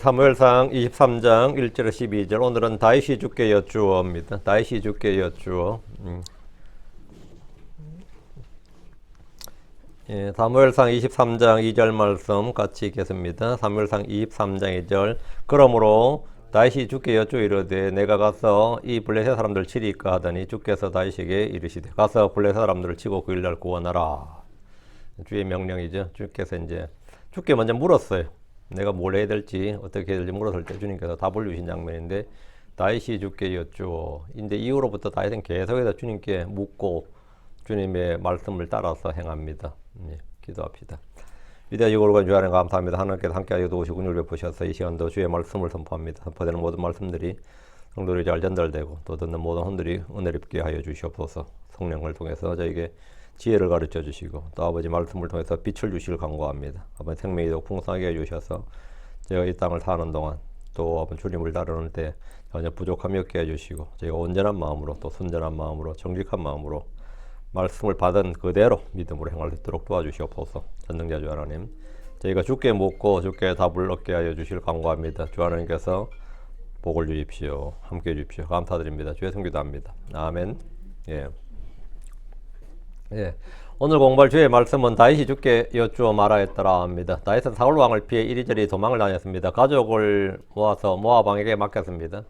사무엘상 23장 1절에서 12절. 오늘은 다윗이 주께 여쭈어입니다. 다윗이 주께 여쭈어. 예, 사무엘상 23장 2절 말씀 같이 읽겠습니다. 사무엘상 23장 2절. 그러므로 다윗이 주께 여쭈어 이르되 내가 가서 이 블레셋 사람들 치리까 하더니 주께서 다윗에게 이르시되 가서 블레셋 사람들을 치고 그 일날 구원하라. 주의 명령이죠. 주께서 이제 주께 먼저 물었어요. 내가 뭘 해야 될지 어떻게 해야 될지 물었을 때 주님께서 답을 주신 장면인데 다윗이 주께 여쭈어. 인데 이후로부터 다윗은 계속해서 주님께 묻고 주님의 말씀을 따라서 행합니다. 예, 기도합시다. 위대하시고 거룩한 주 하나님 감사합니다. 하나님께서 함께하여 도우시고 은혜를 베푸셔서 이 시간도 주의 말씀을 선포합니다. 선포되는 모든 말씀들이 성도들이 잘 전달되고 또 듣는 모든 혼들이 은혜를 입게 하여 주시옵소서. 성령을 통해서 저에게 지혜를 가르쳐 주시고 또 아버지 말씀을 통해서 빛을 주시길 간구합니다. 아버지 생명이 더 풍성하게 해주셔서 제가 이 땅을 사는 동안 또 아버지 주님을 따르는 때 전혀 부족함이 없게 해주시고 제가 온전한 마음으로 또 순전한 마음으로 정직한 마음으로 말씀을 받은 그대로 믿음으로 행할 수 있도록 도와주시옵소서. 전능자 주 하나님, 저희가 주께 묻고 주께 답을 얻게 하여 주시길 간구합니다. 주 하나님께서 복을 주십시오. 함께해 주십시오. 감사드립니다. 주의 성기도 합니다. 아멘. 예. 예, 오늘 공부할 주의 말씀은 다윗이 주께 여쭈어 말하였더라 합니다. 다윗은 사울 왕을 피해 이리저리 도망을 다녔습니다. 가족을 모아서 모압 왕에게 맡겼습니다.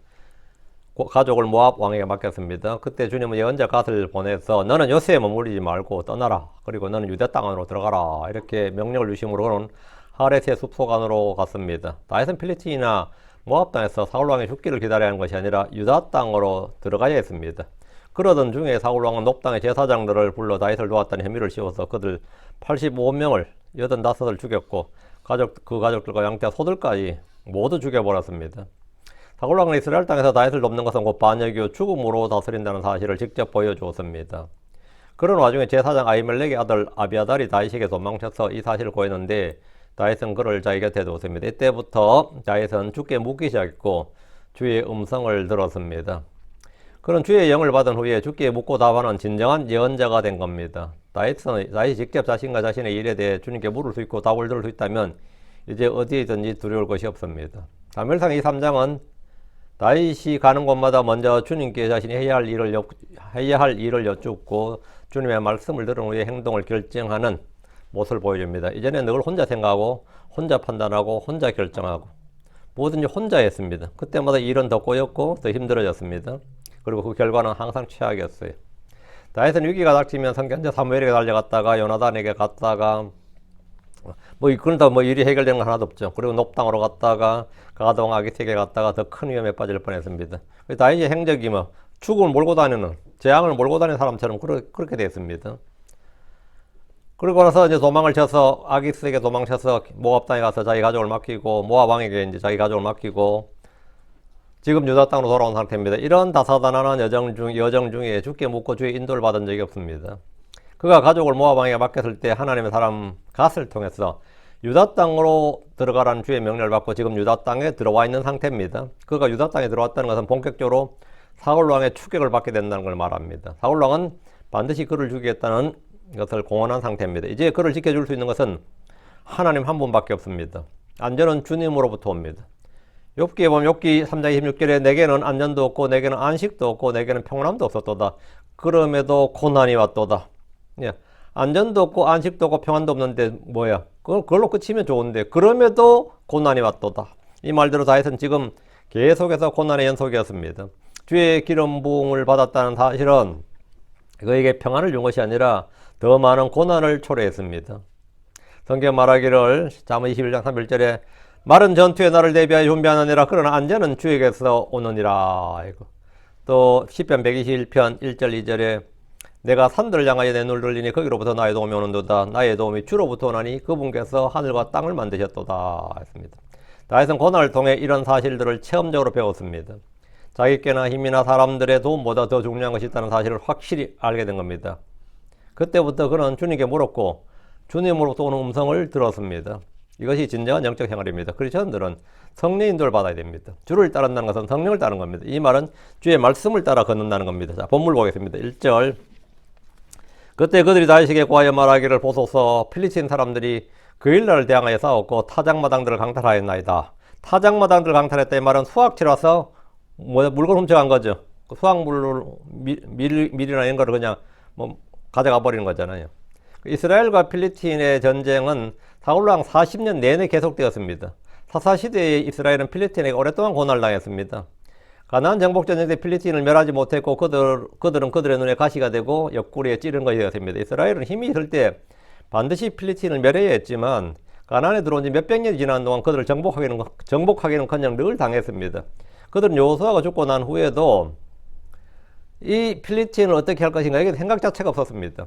가족을 모압 왕에게 맡겼습니다. 그때 주님은 예언자 갓을 보내서 너는 요새에 머무르지 말고 떠나라. 그리고 너는 유대 땅으로 들어가라. 이렇게 명령을 주심으로 그는 하렛의 숲속 안으로 갔습니다. 다윗은 필리스틴이나 모압 땅에서 사울 왕의 죽기를 기다려야 하는 것이 아니라 유다 땅으로 들어가야 했습니다. 그러던 중에 사울왕은 높당의 제사장들을 불러 다윗을 도왔다는 혐의를 씌워서 그들 85명을 85을 죽였고 그 가족들과 양떼 소들까지 모두 죽여버렸습니다. 사울왕은 이스라엘 땅에서 다윗을 돕는 것은 곧 반역이요 죽음으로 다스린다는 사실을 직접 보여주었습니다. 그런 와중에 제사장 아히멜렉의 아들 아비아달이 다윗에게 도망쳐서 이 사실을 고했는데 다윗은 그를 자기 곁에 두었습니다. 이때부터 다윗은 주께 묻기 시작했고 주의 음성을 들었습니다. 그런 주의 영을 받은 후에 주께 묻고 답하는 진정한 예언자가 된 겁니다. 다윗이 직접 자신과 자신의 일에 대해 주님께 물을 수 있고 답을 들을 수 있다면 이제 어디에든지 두려울 것이 없습니다. 사무엘상 23장은 다윗이 가는 곳마다 먼저 주님께 자신이 해야 할 일을 여쭙고 주님의 말씀을 들은 후에 행동을 결정하는 모습을 보여줍니다. 이전에 늘 혼자 생각하고 혼자 판단하고 혼자 결정하고 뭐든지 혼자 했습니다. 그때마다 일은 더 꼬였고 더 힘들어졌습니다. 그리고 그 결과는 항상 최악이었어요. 다윗은 위기가 닥치면 선견자 사무엘에게 달려갔다가 요나단에게 갔다가 그런다 일이 해결되는 건 하나도 없죠. 그리고 높당으로 갔다가 가동 아기색에 갔다가 더 큰 위험에 빠질 뻔했습니다. 다윗의 행적이 죽음을 몰고 다니는 재앙을 몰고 다니는 사람처럼 그렇게 됐습니다. 그리고 나서 이제 도망을 쳐서 아기색에 도망쳐서 모압 땅에 가서 자기 가족을 맡기고 모압 왕에게 이제 자기 가족을 맡기고 지금 유다 땅으로 돌아온 상태입니다. 이런 다사다난한 여정 중에 주께 묻고 주의 인도를 받은 적이 없습니다. 그가 가족을 모압 왕에게 맡겼을 때 하나님의 사람 갓을 통해서 유다 땅으로 들어가라는 주의 명령을 받고 지금 유다 땅에 들어와 있는 상태입니다. 그가 유다 땅에 들어왔다는 것은 본격적으로 사울 왕의 추격을 받게 된다는 걸 말합니다. 사울 왕은 반드시 그를 죽이겠다는 것을 공언한 상태입니다. 이제 그를 지켜줄 수 있는 것은 하나님 한 분밖에 없습니다. 안전은 주님으로부터 옵니다. 욥기에 보면 욥기 3장 26절에 내게는 안전도 없고 내게는 안식도 없고 내게는 평안함도 없었도다. 그럼에도 고난이 왔도다. 예, 안전도 없고 안식도 없고 평안도 없는데 뭐야? 그걸로 끝이면 좋은데 그럼에도 고난이 왔도다. 이 말대로 다윗은 지금 계속해서 고난의 연속이었습니다. 주의 기름 부음을 받았다는 사실은 그에게 평안을 준 것이 아니라 더 많은 고난을 초래했습니다. 성경 말하기를 잠언 21장 31절에 마른 전투에 나를 대비하여 준비하느니라. 그러나 안전은 주에게서 오느니라. 또 시편 121편 1절 2절에 내가 산들을 향하여 내 눈을 들리니 거기로부터 나의 도움이 오는도다. 나의 도움이 주로부터 오나니 그분께서 하늘과 땅을 만드셨도다 했습니다. 다윗은 고난을 통해 이런 사실들을 체험적으로 배웠습니다. 자기께나 힘이나 사람들의 도움보다 더 중요한 것이 있다는 사실을 확실히 알게 된 겁니다. 그때부터 그는 주님께 물었고 주님으로부터 오는 음성을 들었습니다. 이것이 진정한 영적 생활입니다. 크리스천들은 성령 인도를 받아야 됩니다. 주를 따른다는 것은 성령을 따르는 겁니다. 이 말은 주의 말씀을 따라 걷는다는 겁니다. 자, 본문 보겠습니다. 1절. 그때 그들이 다윗에게 구하여 말하기를 보소서 필리스틴 사람들이 그 일날을 대항하여 싸웠고 타작마당들을 강탈하였나이다. 타작마당들 강탈했다 이 말은 수확지라서 물건 훔쳐간 거죠. 수확물을 밀이나 이런 거를 그냥 뭐 가져가 버리는 거잖아요. 이스라엘과 필리핀의 전쟁은 사울왕 40년 내내 계속되었습니다. 사사시대의 이스라엘은 필리핀에게 오랫동안 고난을 당했습니다. 가나안 정복 전쟁 때 필리핀을 멸하지 못했고 그들은 그들의 눈에 가시가 되고 옆구리에 찌른 것이 되었습니다. 이스라엘은 힘이 있을 때 반드시 필리핀을 멸해야 했지만 가나안에 들어온 지 몇백 년이 지난 동안 그들을 정복하기는커녕 늘 당했습니다. 그들은 여호수아가 죽고 난 후에도 이 필리핀을 어떻게 할 것인가 이게 생각 자체가 없었습니다.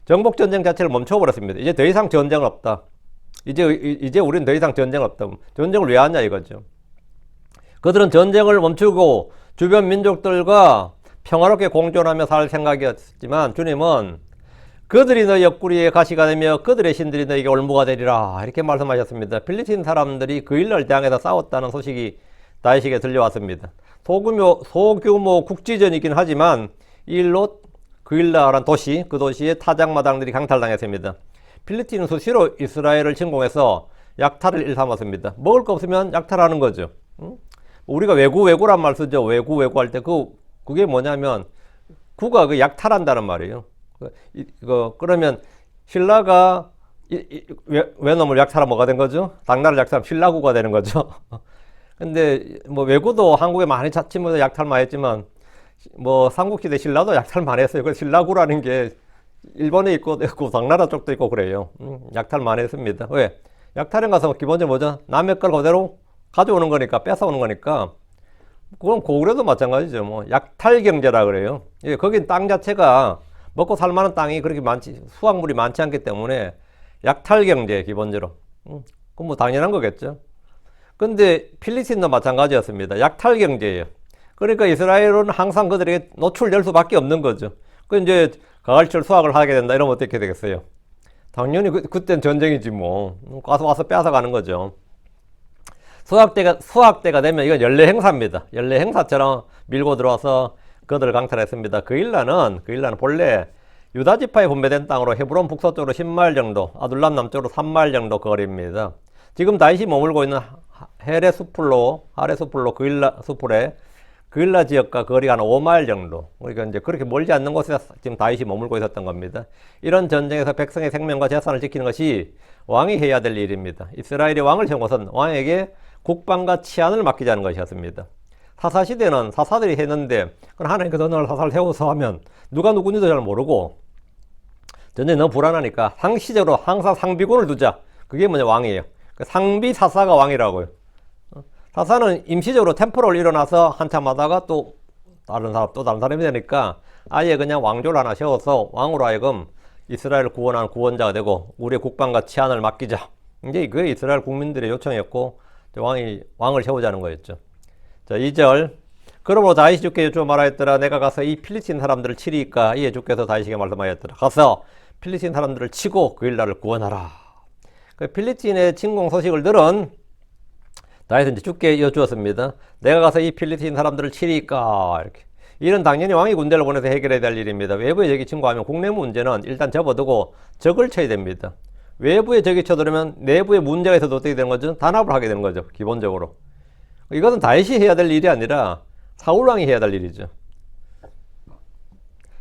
정복 전쟁 자체를 멈춰버렸습니다. 이제 더 이상 전쟁은 없다. 이제 우리는 더 이상 전쟁은 없다. 전쟁을 왜 하냐 이거죠. 그들은 전쟁을 멈추고 주변 민족들과 평화롭게 공존하며 살 생각이었지만 주님은 그들이 너희 옆구리에 가시가 되며 그들의 신들이 너희에게 올무가 되리라 이렇게 말씀하셨습니다. 필리핀 사람들이 그 일을 대항해서 싸웠다는 소식이 다윗에게 들려왔습니다. 소규모 국지전이긴 하지만 이 일로 그일라라는 도시, 그 도시의 타작마당들이 강탈당했습니다. 필리핀은 수시로 이스라엘을 침공해서 약탈을 일삼았습니다. 먹을 거 없으면 약탈하는 거죠. 우리가 외구란 말 쓰죠. 외구할 때 그게 뭐냐면 구가 그 약탈한다는 말이에요. 그러면 신라가 외놈을 약탈하면 뭐가 된 거죠? 당나라를 약탈하면 신라구가 되는 거죠. 근데 뭐 외구도 한국에 많이 침몰해서 약탈 많이 했지만 뭐 삼국시대 신라도 약탈 많이 했어요. 그 신라구라는 게 일본에 있고 당나라 쪽도 있고 그래요. 약탈 많이 했습니다. 왜? 약탈에 가서 기본적으로 뭐죠? 남의 걸 그대로 가져오는 거니까 뺏어오는 거니까 그럼 고구려도 마찬가지죠. 뭐 약탈 경제라 그래요. 예, 거긴 땅 자체가 먹고 살 만한 땅이 그렇게 수확물이 많지 않기 때문에 약탈 경제 기본적으로. 그건 뭐 당연한 거겠죠. 근데 필리핀도 마찬가지였습니다. 약탈 경제예요. 그러니까 이스라엘은 항상 그들에게 노출될 수밖에 없는 거죠. 그 이제 가을철 수확을 하게 된다 이러면 어떻게 되겠어요? 당연히 그땐 전쟁이지 뭐. 와서 뺏어가는 거죠. 수확대가 되면 이건 연례 행사입니다. 연례 행사처럼 밀고 들어와서 그들을 강탈했습니다. 그일라는 본래 유다 지파에 분배된 땅으로 헤브론 북서쪽으로 10마일 정도, 아둘람 남쪽으로 3마일 정도 거리입니다. 지금 다윗이 머물고 있는 하레 수풀로 그일라 지역과 거리가 한 5마일 정도. 그러니까 이제 그렇게 멀지 않는 곳에 지금 다윗이 머물고 있었던 겁니다. 이런 전쟁에서 백성의 생명과 재산을 지키는 것이 왕이 해야 될 일입니다. 이스라엘의 왕을 세운 것은 왕에게 국방과 치안을 맡기자는 것이었습니다. 사사시대는 사사들이 했는데 그럼 하나님께서 어느 날 사사를 세워서 하면 누가 누군지도 잘 모르고 전쟁이 너무 불안하니까 상시적으로 항상 상비군을 두자. 그게 뭐냐 왕이에요. 상비 사사가 왕이라고요. 사사는 임시적으로 템포를 일어나서 한참 하다가 또 다른 사람이 되니까 아예 그냥 왕조를 하나 세워서 왕으로 하여금 이스라엘을 구원하는 구원자가 되고 우리의 국방과 치안을 맡기자. 이제 그게 이스라엘 국민들의 요청이었고 왕을 세우자는 거였죠. 자, 2절. 그러므로 다윗이 주께 여쭈어 말하였더라. 내가 가서 이 필리스틴 사람들을 치리이까. 이에 주께서 다윗에게 말씀하였더라. 가서 필리스틴 사람들을 치고 그일라를 구원하라. 그 필리스틴의 침공 소식을 들은 다윗은 이제 주께 여쭈었습니다. 내가 가서 이 필리스틴 사람들을 치리이까. 이렇게. 이는 당연히 왕이 군대를 보내서 해결해야 될 일입니다. 외부의 적이 침공하면 국내 문제는 일단 접어두고 적을 쳐야 됩니다. 외부의 적이 쳐들으면 내부의 문제가 있어도 어떻게 되는 거죠? 단합을 하게 되는 거죠. 기본적으로. 이것은 다윗이 해야 될 일이 아니라 사울왕이 해야 될 일이죠.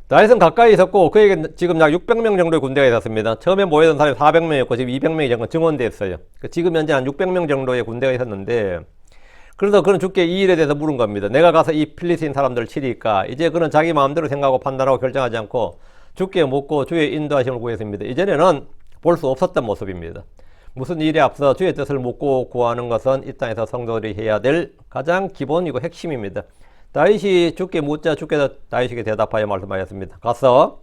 다윗은 가까이 있었고 그에게 지금 약 600명 정도의 군대가 있었습니다. 처음에 모여든 사람이 400명이었고 지금 200명이 증원됐어요. 지금 현재 한 600명 정도의 군대가 있었는데 그래서 그는 주께 이 일에 대해서 물은 겁니다. 내가 가서 이 필리스틴 사람들을 치리까. 이제 그는 자기 마음대로 생각하고 판단하고 결정하지 않고 주께 묻고 주의 인도하심을 구했습니다. 이전에는 볼 수 없었던 모습입니다. 무슨 일에 앞서 주의 뜻을 묻고 구하는 것은 이 땅에서 성도들이 해야 될 가장 기본이고 핵심입니다. 다윗이 주께 묻자 주께서 다윗에게 대답하여 말씀하였습니다. 가서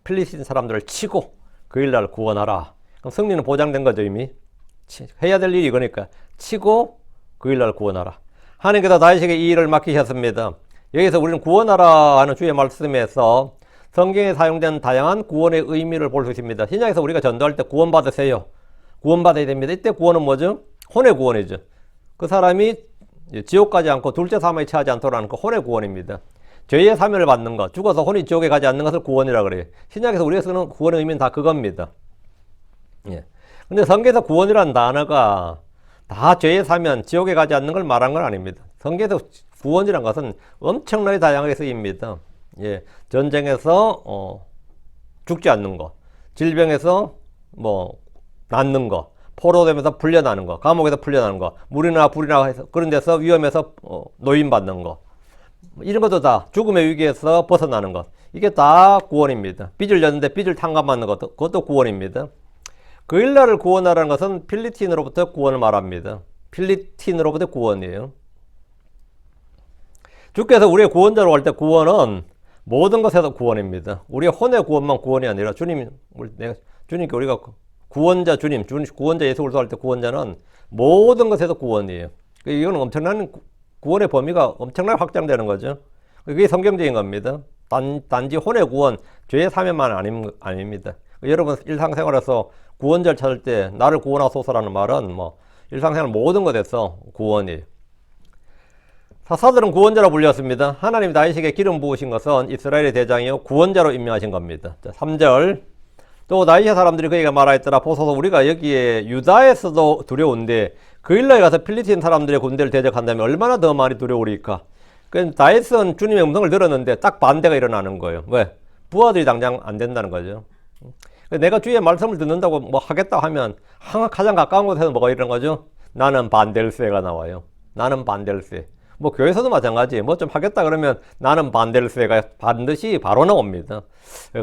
필리스틴 사람들을 치고 그일날 구원하라. 그럼 승리는 보장된 거죠. 이미 해야 될 일이 이거니까 치고 그일날 구원하라. 하나님께서 다윗에게 이 일을 맡기셨습니다. 여기서 우리는 구원하라 하는 주의 말씀에서 성경에 사용된 다양한 구원의 의미를 볼 수 있습니다. 신약에서 우리가 전도할 때 구원받으세요. 구원받아야 됩니다. 이때 구원은 뭐죠? 혼의 구원이죠. 그 사람이 지옥 가지 않고 둘째 사망에 처하지 않도록 하는 그 혼의 구원입니다. 죄의 사면을 받는 것, 죽어서 혼이 지옥에 가지 않는 것을 구원이라고 그래요. 신약에서 우리가 쓰는 구원의 의미는 다 그겁니다. 예. 근데 성경에서 구원이라는 단어가 다 죄에 사면 지옥에 가지 않는 걸 말한 건 아닙니다. 성경에서 구원이란 것은 엄청나게 다양하게 쓰입니다. 예, 전쟁에서 죽지 않는 거, 질병에서 뭐 낫는 거, 포로되면서 풀려나는 거, 감옥에서 풀려나는 거, 물이나 불이나 해서 그런 데서 위험해서 노인받는 거, 이런 것도 다 죽음의 위기에서 벗어나는 것, 이게 다 구원입니다. 빚을 졌는데 빚을 탕감받는 것도 그것도 구원입니다. 그일라를 구원하라는 것은 필리틴으로부터 구원을 말합니다. 필리틴으로부터 구원이에요. 주께서 우리의 구원자로 할 때 구원은 모든 것에서 구원입니다. 우리의 혼의 구원만 구원이 아니라 주님께 우리가 구원자 주님, 구원자 예수 그리스도 할 때 구원자는 모든 것에서 구원이에요. 이거는 엄청난 구원의 범위가 엄청나게 확장되는 거죠. 그게 성경적인 겁니다. 단지 혼의 구원, 죄의 사면만 아닙니다. 여러분 일상생활에서 구원자를 찾을 때 나를 구원하소서라는 말은 뭐 일상생활 모든 것에서 구원이에요. 사사들은 구원자로 불렸습니다. 하나님이 다윗에게 기름 부으신 것은 이스라엘의 대장이요 구원자로 임명하신 겁니다. 자, 3절 또 다윗의 사람들이 그에게 말하였더라. 보소서 우리가 여기에 유다에서도 두려운데 그일라에 가서 필리스틴 사람들의 군대를 대적한다면 얼마나 더 많이 두려우리까. 그러니까 다윗은 주님의 음성을 들었는데 딱 반대가 일어나는 거예요. 왜? 부하들이 당장 안 된다는 거죠. 내가 주의 말씀을 듣는다고 뭐 하겠다 하면 가장 가까운 곳에서 뭐가 이런 거죠? 나는 반댈세가 나와요. 나는 반댈세. 뭐 교회에서도 마찬가지. 뭐 좀 하겠다 그러면 나는 반댈세가 반드시 바로 나옵니다.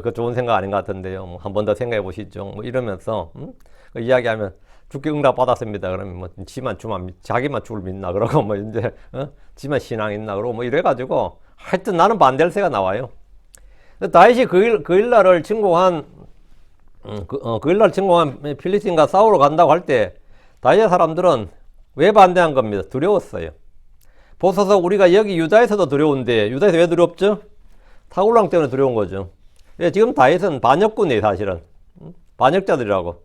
그 좋은 생각 아닌 것 같은데요. 뭐 한 번 더 생각해 보시죠. 뭐 이러면서 그 이야기하면 주께 응답 받았습니다. 그러면 뭐 자기만 주를 믿나 그러고 뭐 이제 지만 신앙 있나 그러고 뭐 이래가지고 하여튼 나는 반댈세가 나와요. 다윗이 그일라를 침공한 필리스틴과 싸우러 간다고 할 때 다윗의 사람들은 왜 반대한 겁니다. 두려웠어요. 보소서 우리가 여기 유다에서도 두려운데 유다에서 왜 두렵죠? 사울왕 때문에 두려운 거죠. 지금 다윗은 반역군이에요. 사실은 반역자들이라고.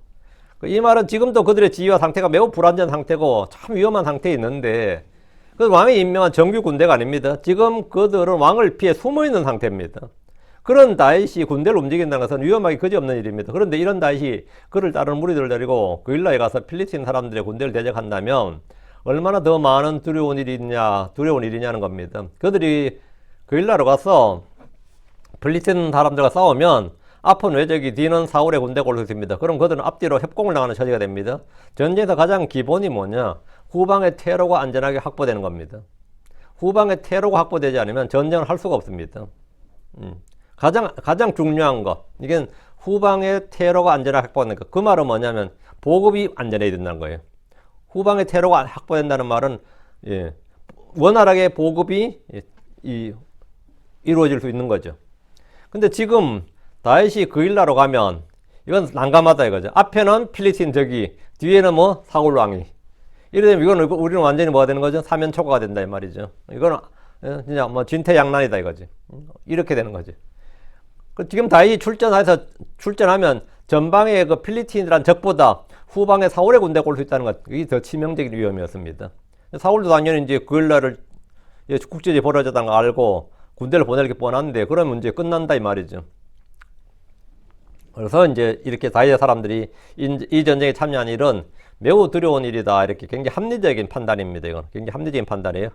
이 말은 지금도 그들의 지위와 상태가 매우 불안전 상태고 참 위험한 상태에 있는데 그 왕이 임명한 정규 군대가 아닙니다. 지금 그들은 왕을 피해 숨어있는 상태입니다. 그런 다윗이 군대를 움직인다는 것은 위험하기 그지없는 일입니다. 그런데 이런 다윗이 그를 따르는 무리들을 데리고 그일라에 가서 필리스틴 사람들의 군대를 대적한다면 얼마나 더 많은 두려운 일이냐는 겁니다. 그들이 그일라로 가서 필리스틴 사람들과 싸우면 앞은 외적이 뒤는 사울의 군대가 올 수 있습니다. 그럼 그들은 앞뒤로 협공을 당하는 처지가 됩니다. 전쟁에서 가장 기본이 뭐냐? 후방의 퇴로가 안전하게 확보되는 겁니다. 후방의 퇴로가 확보되지 않으면 전쟁을 할 수가 없습니다. 가장 중요한 거. 이게 후방의 퇴로가 안전하게 확보되는 거. 그 말은 뭐냐면 보급이 안전해야 된다는 거예요. 후방의 퇴로가 확보된다는 말은 원활하게 보급이 이루어질 수 있는 거죠. 근데 지금 다윗이 그일라로 가면 이건 난감하다 이거죠. 앞에는 필리스틴 적이, 뒤에는 뭐 사울 왕이. 이러면 이거는 우리는 완전히 뭐가 되는 거죠? 사면초가가 된다 이 말이죠. 이거는 진짜 뭐 진퇴양난이다 이거지. 이렇게 되는 거지. 지금 다윗이 출전하면 전방의 그 필리스틴이란 적보다 후방에 사울의 군대가 올 수 있다는 것, 이게 더 치명적인 위험이었습니다. 사울도 당연히 이제 그일라를 국제전이 벌어졌다는 걸 알고 군대를 보낼 게 뻔한데 그러면 이제 끝난다 이 말이죠. 그래서 이제 이렇게 다윗의 사람들이 이 전쟁에 참여한 일은 매우 두려운 일이다. 이렇게 굉장히 합리적인 판단입니다. 이건 굉장히 합리적인 판단이에요.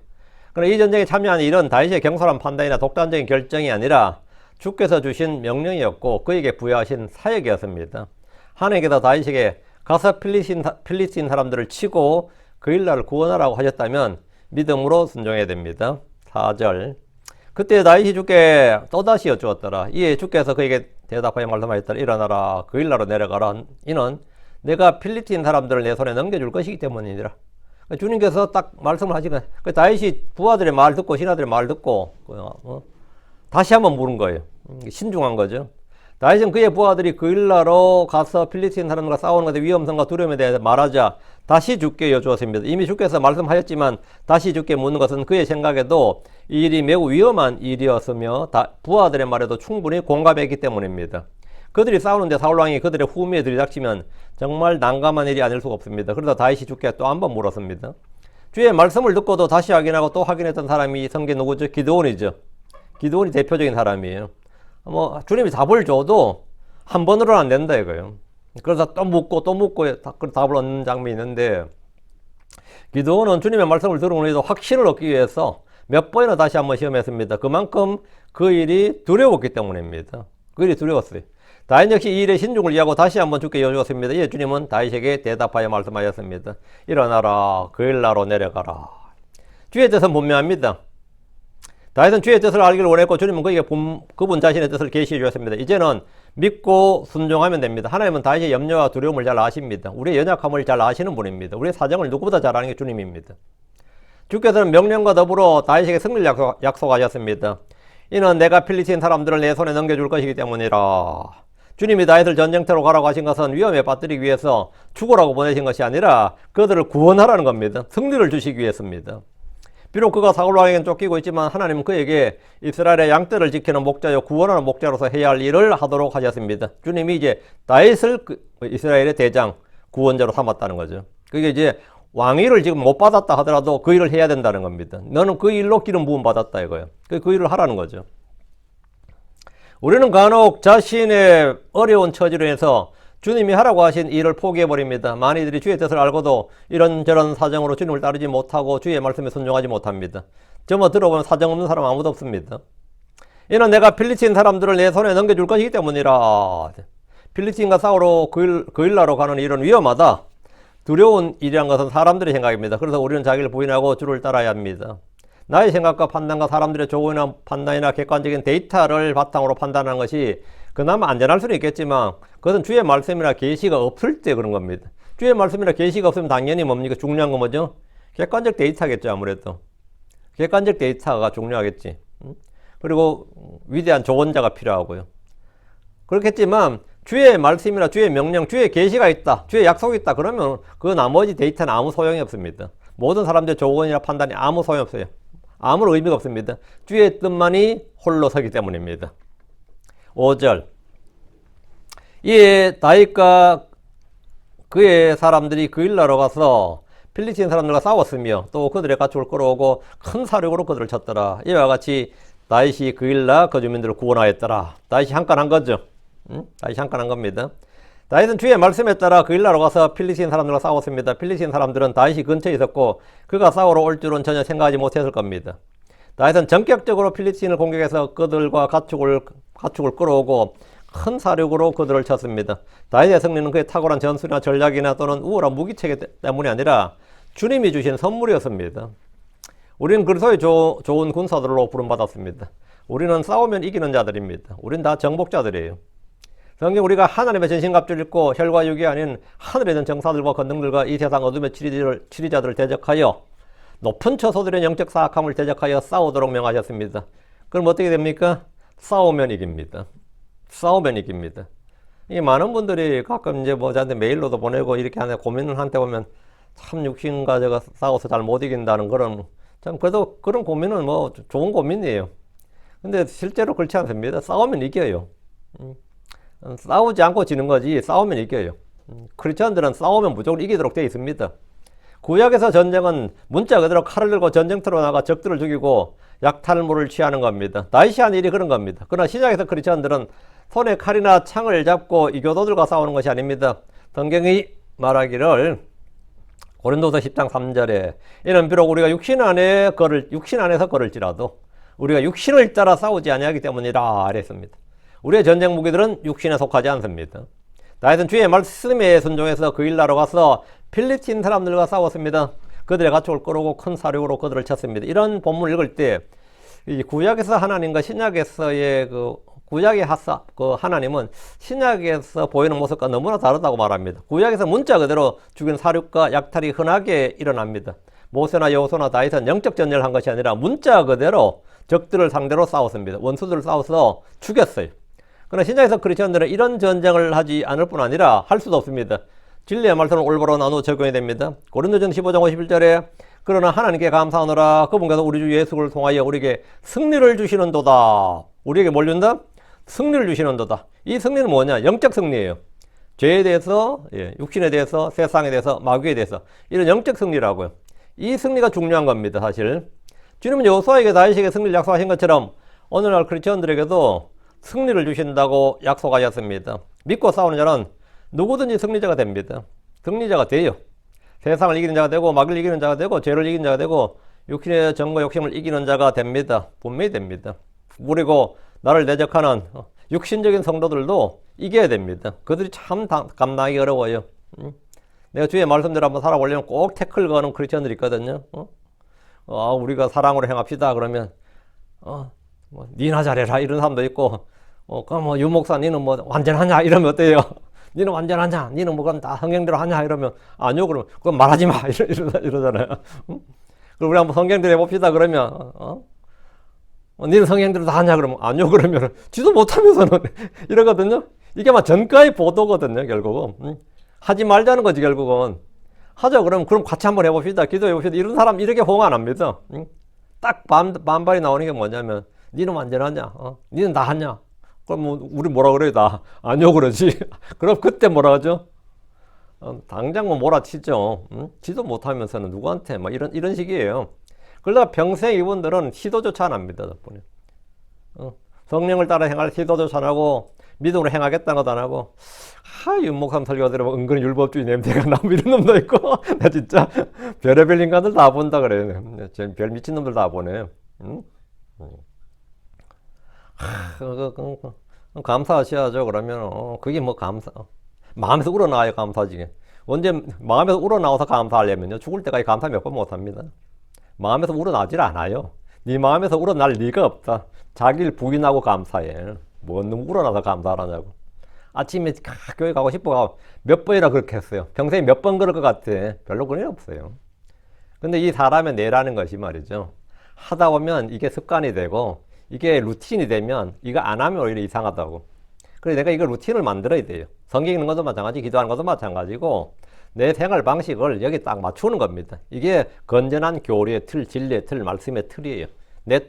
그러나 이 전쟁에 참여한 일은 다윗의 경솔한 판단이나 독단적인 결정이 아니라 주께서 주신 명령이었고 그에게 부여하신 사역이었습니다. 하나님께서 다윗에게 가서 필리스틴 사람들을 치고 그일라를 구원하라고 하셨다면 믿음으로 순종해야 됩니다. 4절 그때 다윗이 주께 또다시 여쭈었더라. 이에 주께서 그에게 대답하여 말씀하셨더라. 일어나라 그일라로 내려가라. 이는 내가 필리스틴 사람들을 내 손에 넘겨줄 것이기 때문이니라. 주님께서 딱 말씀을 하시니까 다윗이 부하들의 말 듣고 신하들의 말 듣고 다시 한번 물은 거예요. 신중한 거죠. 다윗은 그의 부하들이 그일라로 가서 필리스틴 사람들과 싸우는 것의 위험성과 두려움에 대해 말하자 다시 주께 여쭈었습니다. 이미 주께서 말씀하셨지만 다시 주께 묻는 것은 그의 생각에도 이 일이 매우 위험한 일이었으며 부하들의 말에도 충분히 공감했기 때문입니다. 그들이 싸우는데 사울왕이 그들의 후미에 들이닥치면 정말 난감한 일이 아닐 수가 없습니다. 그러다 다윗이 주께 또 한 번 물었습니다. 주의 말씀을 듣고도 다시 확인하고 또 확인했던 사람이 성경 누구죠? 기드온이죠. 기드온이 대표적인 사람이에요. 뭐 주님이 답을 줘도 한 번으로는 안 된다 이거예요. 그래서 또 묻고 답을 얻는 장면이 있는데 기도원은 주님의 말씀을 들은 후에도 확신을 얻기 위해서 몇 번이나 다시 한번 시험했습니다. 그만큼 그 일이 두려웠기 때문입니다. 그 일이 두려웠어요. 다윗 역시 이 일에 신중을 이하고 다시 한번 주께 여쭈었습니다. 이에 주님은 다윗에게 대답하여 말씀하셨습니다. 일어나라, 그일라로 내려가라. 주의 뜻은 분명합니다. 다윗은 주의 뜻을 알기를 원했고 주님은 그에게 그분 자신의 뜻을 계시해 주었습니다. 이제는 믿고 순종하면 됩니다. 하나님은 다윗의 염려와 두려움을 잘 아십니다. 우리의 연약함을 잘 아시는 분입니다. 우리의 사정을 누구보다 잘 아는 게 주님입니다. 주께서는 명령과 더불어 다윗에게 승리를 약속하셨습니다. 이는 내가 필리스틴 사람들을 내 손에 넘겨줄 것이기 때문이라. 주님이 다윗을 전쟁터로 가라고 하신 것은 위험에 빠뜨리기 위해서 죽으라고 보내신 것이 아니라 그들을 구원하라는 겁니다. 승리를 주시기 위해서입니다. 비록 그가 사울왕에겐 쫓기고 있지만 하나님은 그에게 이스라엘의 양떼를 지키는 목자요 구원하는 목자로서 해야 할 일을 하도록 하셨습니다. 주님이 이제 다윗을 이스라엘의 대장 구원자로 삼았다는 거죠. 그게 이제 왕위를 지금 못 받았다 하더라도 그 일을 해야 된다는 겁니다. 너는 그 일로 기름 부음 받았다 이거예요. 그 일을 하라는 거죠. 우리는 간혹 자신의 어려운 처지로 해서 주님이 하라고 하신 일을 포기해버립니다. 많이들이 주의 뜻을 알고도 이런저런 사정으로 주님을 따르지 못하고 주의 말씀에 순종하지 못합니다. 저뭐 들어보면 사정 없는 사람 아무도 없습니다. 이는 내가 필리스틴 사람들을 내 손에 넘겨줄 것이기 때문이라. 필리스틴과 싸우러 그일라로 가는 일은 위험하다. 두려운 일이란 것은 사람들의 생각입니다. 그래서 우리는 자기를 부인하고 주를 따라야 합니다. 나의 생각과 판단과 사람들의 조언이나 판단이나 객관적인 데이터를 바탕으로 판단하는 것이 그나마 안전할 수는 있겠지만 그것은 주의 말씀이나 계시가 없을 때 그런 겁니다. 주의 말씀이나 계시가 없으면 당연히 뭡니까? 중요한 건 뭐죠? 객관적 데이터겠죠. 아무래도 객관적 데이터가 중요하겠지. 그리고 위대한 조언자가 필요하고요. 그렇겠지만 주의 말씀이나 주의 명령, 주의 계시가 있다, 주의 약속이 있다 그러면 그 나머지 데이터는 아무 소용이 없습니다. 모든 사람들의 조언이나 판단이 아무 소용이 없어요. 아무런 의미가 없습니다. 주의 뜻만이 홀로 서기 때문입니다. 5절 이에 다윗과 그의 사람들이 그일라로 가서 필리스틴 사람들과 싸웠으며 또 그들의 가축을 끌어오고 큰 사륙으로 그들을 쳤더라. 이와 같이 다윗이 그일라 그 주민들을 구원하였더라. 다윗이 한 건 한 거죠. 다윗이 한 건 한 겁니다. 다윗은 주의 말씀에 따라 그일라로 가서 필리스틴 사람들과 싸웠습니다. 필리스틴 사람들은 다윗이 근처에 있었고 그가 싸우러 올 줄은 전혀 생각하지 못했을 겁니다. 다윗은 전격적으로 필리스틴을 공격해서 그들과 가축을 끌어오고 큰 사륙으로 그들을 쳤습니다. 다윗의 승리는 그의 탁월한 전술이나 전략이나 또는 우월한 무기체계 때문이 아니라 주님이 주신 선물이었습니다. 우리는 그리스도의 좋은 군사들로 부름받았습니다. 우리는 싸우면 이기는 자들입니다. 우리는 다 정복자들이에요. 성경 우리가 하나님의 전신갑주를 입고 혈과 육이 아닌 하늘에 있는 정사들과 권능들과 이 세상 어둠의 치리자들을 대적하여 높은 처소들의 영적 사악함을 대적하여 싸우도록 명하셨습니다. 그럼 어떻게 됩니까? 싸우면 이깁니다. 싸우면 이깁니다. 이 많은 분들이 가끔 이제 뭐 저한테 메일로도 보내고 이렇게 하는 고민을 한때 보면 참 육신과 제가 싸워서 잘 못 이긴다는 그런 참 그래도 그런 고민은 뭐 좋은 고민이에요. 근데 실제로 그렇지 않습니다. 싸우면 이겨요. 싸우지 않고 지는 거지 싸우면 이겨요. 크리스천들은 싸우면 무조건 이기도록 되어 있습니다. 구약에서 전쟁은 문자 그대로 칼을 들고 전쟁터로 나가 적들을 죽이고 약탈물을 취하는 겁니다. 다윗이 한 일이 그런 겁니다. 그러나 신약에서 크리스천들은 손에 칼이나 창을 잡고 이교도들과 싸우는 것이 아닙니다. 성경이 말하기를 고린도서 10장 3절에 이는 비록 우리가 육신 안에서 걸을지라도 우리가 육신을 따라 싸우지 아니하기 때문이라 그랬습니다. 우리의 전쟁 무기들은 육신에 속하지 않습니다. 다윗은 주의 말씀에 순종해서 그일라로 가서 필리스틴 사람들과 싸웠습니다. 그들의 가축을 끌어오고 큰 사륙으로 그들을 쳤습니다. 이런 본문을 읽을 때 구약에서 하나님과 신약에서의 구약의 하나님은 신약에서 보이는 모습과 너무나 다르다고 말합니다. 구약에서 문자 그대로 죽인 사륙과 약탈이 흔하게 일어납니다. 모세나 여호수아나 다윗은 영적 전쟁을 한 것이 아니라 문자 그대로 적들을 상대로 싸웠습니다. 원수들을 싸워서 죽였어요. 그러나 신약에서 크리스천들은 이런 전쟁을 하지 않을 뿐 아니라 할 수도 없습니다. 진리의 말씀을 올바로 나누어 적용해야 됩니다. 고린도전서 15장 51절에 그러나 하나님께 감사하노라 그분께서 우리 주 예수를 통하여 우리에게 승리를 주시는도다. 우리에게 뭘 준다? 승리를 주시는도다. 이 승리는 뭐냐? 영적 승리예요. 죄에 대해서, 육신에 대해서, 세상에 대해서, 마귀에 대해서 이런 영적 승리라고요. 이 승리가 중요한 겁니다. 사실 주님은 여호수아에게 다윗에게 승리를 약속하신 것처럼 오늘날 크리스천들에게도 승리를 주신다고 약속하셨습니다. 믿고 싸우는 자는 누구든지 승리자가 됩니다. 승리자가 돼요. 세상을 이기는 자가 되고 마귀를 이기는 자가 되고 죄를 이기는 자가 되고 육신의 정과 욕심을 이기는 자가 됩니다. 분명히 됩니다. 그리고 나를 대적하는 육신적인 성도들도 이겨야 됩니다. 그들이 참 감당하기 어려워요. 내가 주의 말씀대로 한번 살아보려면 꼭 태클 거는 크리스천들이 있거든요. 우리가 사랑으로 행합시다 그러면 니나 잘해라 이런 사람도 있고 그럼 뭐 유목사 니는 뭐 완전하냐 이러면 어때요? 니는 완전하냐? 니는 뭐 그건 다 성경대로 하냐? 이러면 아니요 그러면 그건 말하지 마 이러잖아요. 그럼 우리 한번 성경대로 해봅시다 그러면 니는 성경대로 다 하냐? 그러면 아니요 그러면 지도 못하면서는 이러거든요. 이게 막 전가의 보도거든요 결국은. 하지 말자는 거지 결국은. 하자 그러면 그럼 같이 한번 해봅시다. 기도해봅시다. 이런 사람 이렇게 호응 안 합니다. 딱 반발이 나오는 게 뭐냐면 니는 완전하냐? 니는 다 하냐? 그럼 뭐 우리 뭐라 그래요? 다 아니요 그러지. 그럼 그때 뭐라 하죠? 당장 뭐 몰아치죠. 지도 못하면서는 누구한테 막 이런 식이에요. 그러다가 평생 이분들은 시도조차 안 합니다. 덕분에 성령을 따라 행할 시도조차 안 하고 믿음으로 행하겠다는 것도 안 하고 윤목삼 설교가 들으면 은근히 율법주의 냄새가 나고 이런 놈도 있고 나 진짜 별의별 인간들 다 본다 그래요. 별 미친놈들 다 보네. 감사하셔야죠. 그러면 그게 뭐 감사 마음에서 우러나와야 감사지. 언제 마음에서 우러나와서 감사하려면요 죽을 때까지 감사 몇 번 못합니다. 마음에서 우러나질 않아요. 네 마음에서 우러날 리가 없다. 자기를 부인하고 감사해. 뭔 놈 우러나서 감사하라냐고. 아침에 교회 가고 싶어 몇 번이나 그렇게 했어요. 평생에 몇 번 그럴 것 같아. 별로 그런 일 없어요. 근데 이 사람의 뇌라는 것이 말이죠. 하다 보면 이게 습관이 되고 이게 루틴이 되면 이거 안 하면 오히려 이상하다고. 그래서 내가 이거 루틴을 만들어야 돼요. 성경 읽는 것도 마찬가지, 기도하는 것도 마찬가지고 내 생활 방식을 여기 딱 맞추는 겁니다. 이게 건전한 교리의 틀, 진리의 틀, 말씀의 틀이에요.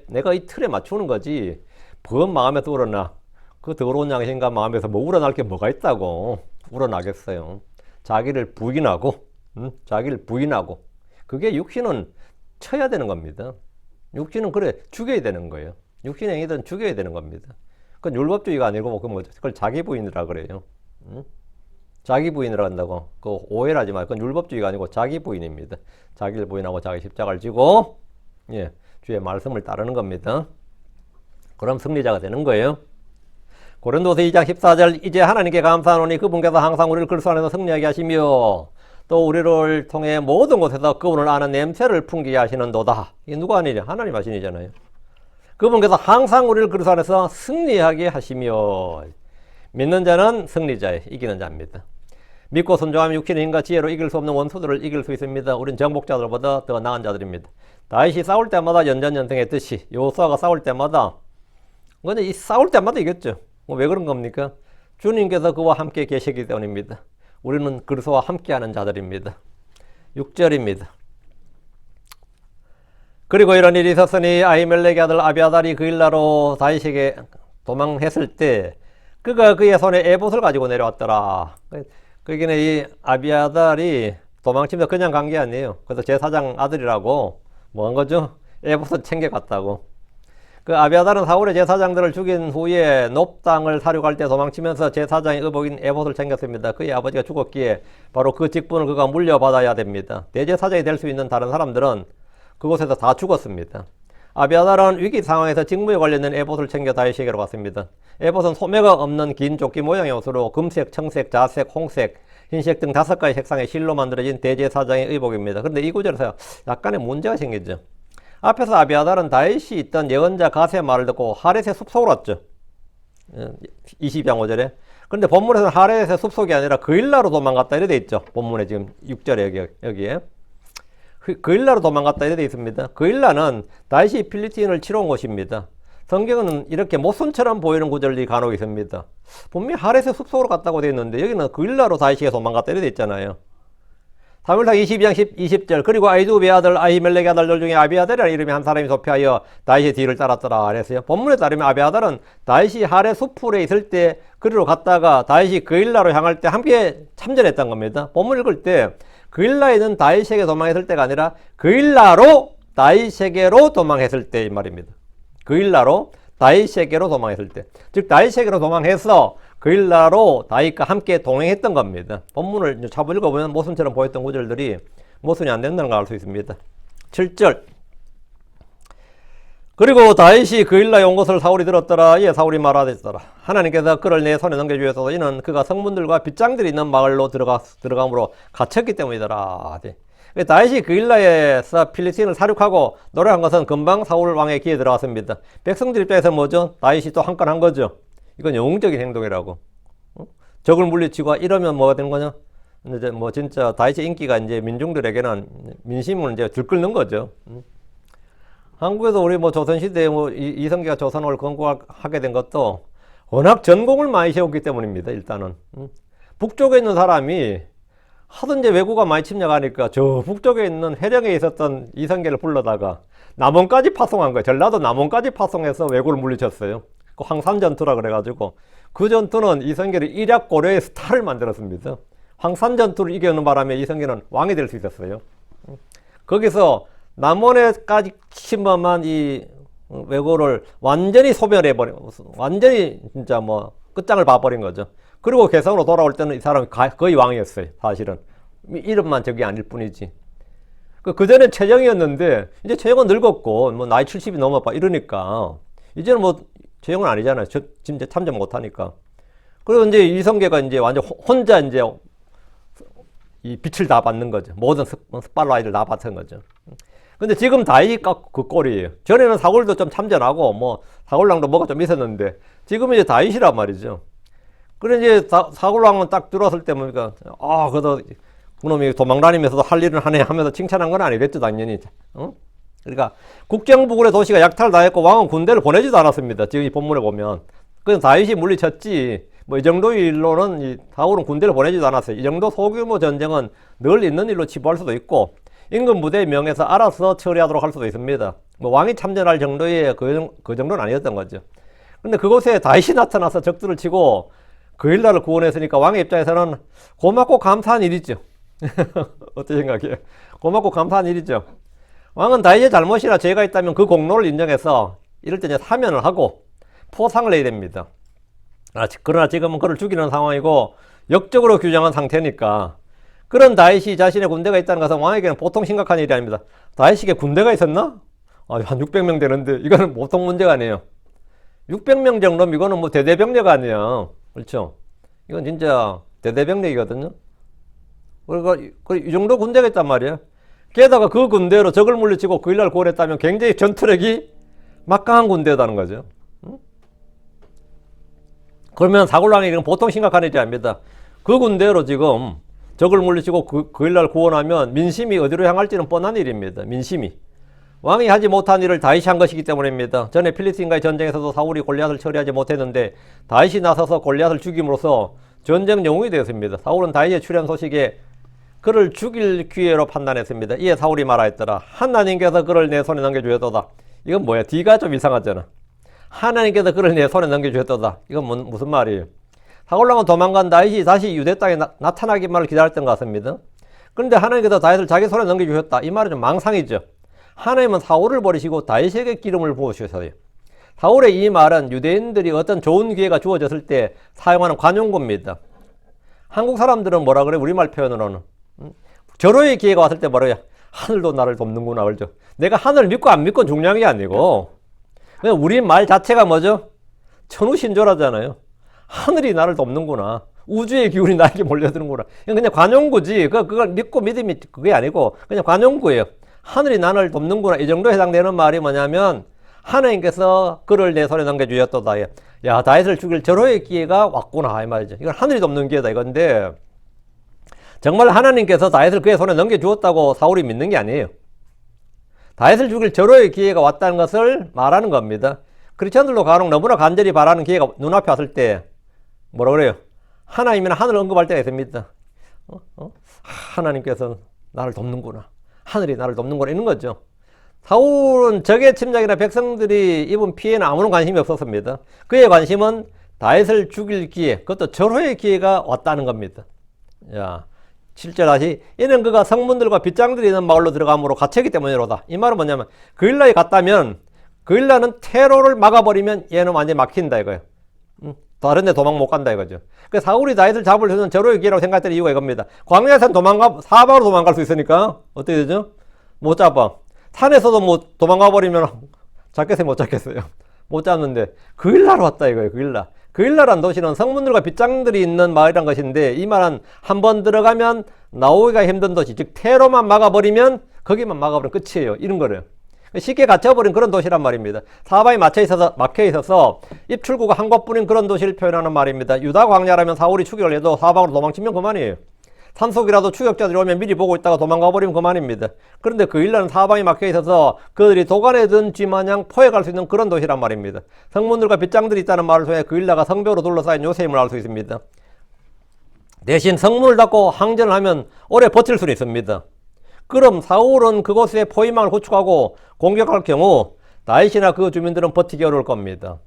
내가 이 틀에 맞추는 거지. 뭔 마음에서 우러나. 그 더러운 양심과 마음에서 뭐 우러날 게 뭐가 있다고. 우러나겠어요. 자기를 부인하고, 자기를 부인하고. 그게 육신은 쳐야 되는 겁니다. 육신은 그래 죽여야 되는 거예요. 육신의 행위들은 죽여야 되는 겁니다. 그건 율법주의가 아니고 그걸 자기 부인이라 그래요. 자기 부인이라 한다고. 그 오해를 하지 말고 그건 율법주의가 아니고 자기 부인입니다. 자기를 부인하고 자기 십자가를 지고 주의 말씀을 따르는 겁니다. 그럼 승리자가 되는 거예요. 고린도서 2장 14절 이제 하나님께 감사하노니 그분께서 항상 우리를 그리스도 안에서 승리하게 하시며 또 우리를 통해 모든 곳에서 그분을 아는 냄새를 풍기게 하시는도다. 이게 누가 아니냐? 하나님 하시니잖아요. 그분께서 항상 우리를 그리스도 안에서 승리하게 하시며 믿는 자는 승리자에 이기는 자입니다. 믿고 순종하면 육신의 힘과 지혜로 이길 수 없는 원수들을 이길 수 있습니다. 우린 정복자들보다 더 나은 자들입니다. 다윗이 싸울 때마다 연전연승했듯이 여호수아가 싸울 때마다 근데 이 싸울 때마다 이겼죠. 왜 그런 겁니까? 주님께서 그와 함께 계시기 때문입니다. 우리는 그리스도와 함께하는 자들입니다. 6절입니다. 그리고 이런 일이 있었으니 아히멜렉의 아들 아비아달이 그 일나로 다윗에게 도망했을 때 그가 그의 손에 에봇을 가지고 내려왔더라. 그러니까 이 아비아달이 도망치면서 그냥 간 게 아니에요. 그래서 제사장 아들이라고 뭐 한 거죠? 에봇을 챙겨갔다고. 그 아비아달은 사울의 제사장들을 죽인 후에 놉 땅을 사륙할 때 도망치면서 제사장의 의복인 에봇을 챙겼습니다. 그의 아버지가 죽었기에 바로 그 직분을 그가 물려받아야 됩니다. 대제사장이 될 수 있는 다른 사람들은 그곳에서 다 죽었습니다. 아비아달은 위기 상황에서 직무에 관련된 에봇을 챙겨 다윗에게로 갔습니다. 에봇은 소매가 없는 긴 조끼 모양의 옷으로 금색, 청색, 자색, 홍색, 흰색 등 5가지 색상의 실로 만들어진 대제사장의 의복입니다. 그런데 이 구절에서 약간의 문제가 생기죠. 앞에서 아비아달은 다윗이 있던 예언자 갓의 말을 듣고 하렛의 숲속으로 왔죠. 22장 5절에. 그런데 본문에서는 하렛의 숲속이 아니라 그일라로 도망갔다 이래 돼 있죠. 본문에 지금 6절에 여기에. 그일라로 도망갔다 이래 돼 있습니다. 그일라는 다윗이 필리스틴을 치러 온 곳입니다. 성경은 이렇게 모순처럼 보이는 구절이 간혹 있습니다. 분명히 하렛의 숲속으로 갔다고 돼 있는데 여기는 그일라로 다윗이 도망갔다 이래 돼 있잖아요. 사무엘상 22장 20절 그리고 아이두베의 아들 아히멜렉의 아들들 중에 아비아달이라는 이름의 한 사람이 소피하여 다윗의 뒤를 따랐더라 그랬어요. 본문에 따르면 아비아달은 다윗이 하렛 숲풀에 있을 때 그리로 갔다가 다윗이 그일라로 향할 때 함께 참전했던 겁니다. 본문 읽을 때 그일라에 있는 다윗에게 도망했을 때가 아니라 그일라로 다윗에게로 도망했을 때인 말입니다. 그일라로 다윗에게로 도망했을 때. 즉 다윗에게로 도망해서 그일라로 다윗과 함께 동행했던 겁니다. 본문을 차분 읽어보면 모순처럼 보였던 구절들이 모순이 안 된다는 걸 알 수 있습니다. 7절. 그리고 다윗이 그 일나에 온 것을 사울이 들었더라. 이에 사울이 말하였더라. 하나님께서 그를 내 손에 넘겨주셔서 이는 그가 성문들과 빗장들이 있는 마을로 들어감으로 갇혔기 때문이더라. 다윗이 그 일나에서 필리스틴을 사륙하고 노래한 것은 금방 사울 왕의 귀에 들어갔습니다. 백성들 입장에서 뭐죠? 다윗이 또 한 건 한 거죠. 이건 영웅적인 행동이라고. 적을 물리치고 이러면 뭐가 되는 거냐? 이제 뭐 진짜 다윗의 인기가 이제 민중들에게는 민심을 이제 들끓는 거죠. 한국에서 우리 뭐 조선시대에 뭐 이성계가 조선을 건국하게 된 것도 워낙 전공을 많이 세웠기 때문입니다. 일단은. 북쪽에 있는 사람이 하도 이제 왜구가 많이 침략하니까 저 북쪽에 있는 해령에 있었던 이성계를 불러다가 남원까지 파송한 거예요. 전라도 남원까지 파송해서 왜구를 물리쳤어요. 그 황산전투라 그래가지고 그 전투는 이성계를 일약 고려의 스타를 만들었습니다. 황산전투를 이겨는 바람에 이성계는 왕이 될 수 있었어요. 거기서 남원에까지 침범한 이 왜구를 완전히 소멸해버린, 완전히 진짜 뭐 끝장을 봐버린 거죠. 그리고 개성으로 돌아올 때는 이 사람이 거의 왕이었어요. 사실은 이름만 저게 아닐 뿐이지. 그 전에 최정이었는데 이제 최정은 늙었고 뭐 나이 70이 넘어봐 이러니까 이제는 뭐 최정은 아니잖아요. 진짜 참전 못하니까. 그리고 이제 이성계가 이제 완전 혼자 이제 이 빛을 다 받는 거죠. 모든 스팟라이트를 다 받은 거죠. 근데 지금 다윗이 그 꼴이에요. 전에는 사울도 좀 참전하고 뭐 사울왕도 뭐가 좀 있었는데 지금은 이제 다윗이란 말이죠. 그래 이제 사울왕은 딱 들어왔을 때 보니까 그래도 그놈이 도망다니면서도 할 일은 하네 하면서 칭찬한 건 아니겠죠 당연히. 그러니까 국경부근의 도시가 약탈당했고 왕은 군대를 보내지도 않았습니다. 지금 이 본문에 보면 그냥 다윗이 물리쳤지 뭐 이 정도 일로는 이 사울은 군대를 보내지도 않았어요. 이 정도 소규모 전쟁은 늘 있는 일로 치부할 수도 있고 임금 부대에 명해서 알아서 처리하도록 할 수도 있습니다. 뭐 왕이 참전할 정도의 그 정도는 아니었던 거죠. 근데 그곳에 다윗이 나타나서 적들을 치고 그 일나를 구원했으니까 왕의 입장에서는 고맙고 감사한 일이죠. 어떻게 생각해요? 고맙고 감사한 일이죠. 왕은 다윗의 잘못이나 죄가 있다면 그 공로를 인정해서 이럴 때 이제 사면을 하고 포상을 내야 됩니다. 그러나 지금은 그를 죽이는 상황이고 역적으로 규정한 상태니까 그런 다윗이 자신의 군대가 있다는 것은 왕에게는 보통 심각한 일이 아닙니다. 다윗에게 군대가 있었나? 한 600명 되는데 이거는 보통 문제가 아니에요. 600명 정도면 이거는 뭐 대대병력 아니에요. 그렇죠? 이건 진짜 대대병력이거든요. 그러니까 이 정도 군대가 있단 말이에요. 게다가 그 군대로 적을 물리치고 그 일날 구원했다면 굉장히 전투력이 막강한 군대다는 거죠. 그러면 사울왕에게는 보통 심각한 일이 아닙니다. 그 군대로 지금 적을 물리치고 그 일날 구원하면 민심이 어디로 향할지는 뻔한 일입니다. 민심이. 왕이 하지 못한 일을 다윗이 한 것이기 때문입니다. 전에 필리스틴과의 전쟁에서도 사울이 골리앗을 처리하지 못했는데 다윗이 나서서 골리앗을 죽임으로써 전쟁 영웅이 되었습니다. 사울은 다윗의 출현 소식에 그를 죽일 기회로 판단했습니다. 이에 사울이 말하였더라. 하나님께서 그를 내 손에 넘겨주셨도다. 이건 뭐야? D가 좀 이상하잖아. 하나님께서 그를 내 손에 넘겨주셨도다. 이건 무슨 말이에요? 사울왕은 도망간 다윗이 다시 유대 땅에 나타나기만을 기다렸던 것 같습니다. 그런데 하나님께서 다윗을 자기 손에 넘겨주셨다. 이 말은 좀 망상이죠. 하나님은 사울을 버리시고 다윗에게 기름을 부으셨어요. 사울의 이 말은 유대인들이 어떤 좋은 기회가 주어졌을 때 사용하는 관용구입니다. 한국 사람들은 뭐라 그래? 우리말 표현으로는 절호의 기회가 왔을 때 뭐라 해요? 하늘도 나를 돕는구나. 그렇죠? 내가 하늘을 믿고 안 믿고 중요한 게 아니고 그냥 우리 말 자체가 뭐죠? 천우신조라잖아요. 하늘이 나를 돕는구나. 우주의 기운이 나에게 몰려드는구나. 그냥 관용구지. 그걸 믿고 믿음이 그게 아니고 그냥 관용구예요. 하늘이 나를 돕는구나. 이 정도에 해당되는 말이 뭐냐면 하나님께서 그를 내 손에 넘겨주셨도다. 야, 다윗을 죽일 절호의 기회가 왔구나. 이 말이죠. 이건 하늘이 돕는 기회다. 이건데 정말 하나님께서 다윗을 그의 손에 넘겨주었다고 사울이 믿는 게 아니에요. 다윗을 죽일 절호의 기회가 왔다는 것을 말하는 겁니다. 크리스천들도 간혹 너무나 간절히 바라는 기회가 눈앞에 왔을 때 뭐라 그래요? 하나님이나 하늘을 언급할 때가 있습니다. 하나님께서 나를 돕는구나. 하늘이 나를 돕는구나. 이런 거죠. 사울은 적의 침략이나 백성들이 입은 피해는 아무런 관심이 없었습니다. 그의 관심은 다윗을 죽일 기회, 그것도 절호의 기회가 왔다는 겁니다. 야, 7절 다시 이는 그가 성문들과 빗장들이 있는 마을로 들어감으로 갇혔기 때문이로다. 이 말은 뭐냐면 그 일라에 갔다면 그 일라는 테러를 막아버리면 얘는 완전히 막힌다 이거예요. 다른 데 도망 못 간다 이거죠. 그 사울이 다윗을 잡을 수 있는 절호의 기회라고 생각했던 이유가 이겁니다. 광야에서는 사방으로 도망갈 수 있으니까 어떻게 되죠? 못 잡아. 산에서도 뭐 도망가 버리면 잡겠어요, 못 잡겠어요? 못 잡는데 그일라로 왔다 이거예요. 그일라란 도시는 성문들과 빗장들이 있는 마을이란 것인데, 이 말은 한번 들어가면 나오기가 힘든 도시, 즉 테러만 막아버리면, 거기만 막아버리면 끝이에요. 이런 거래요. 쉽게 갇혀버린 그런 도시란 말입니다. 사방이 막혀있어서 입출구가 한 곳뿐인 그런 도시를 표현하는 말입니다. 유다 광야라면 사울이 추격을 해도 사방으로 도망치면 그만이에요. 산속이라도 추격자들이 오면 미리 보고 있다가 도망가 버리면 그만입니다. 그런데 그일라는 사방이 막혀있어서 그들이 도간에 든 쥐마냥 포획할 수 있는 그런 도시란 말입니다. 성문들과 빗장들이 있다는 말을 통해 그일라가 성벽으로 둘러싸인 요새임을 알 수 있습니다. 대신 성문을 닫고 항전을 하면 오래 버틸 수는 있습니다. 그럼 사울은 그곳에 포위망을 구축하고 공격할 경우 다윗이나 그 주민들은 버티기 어려울 겁니다.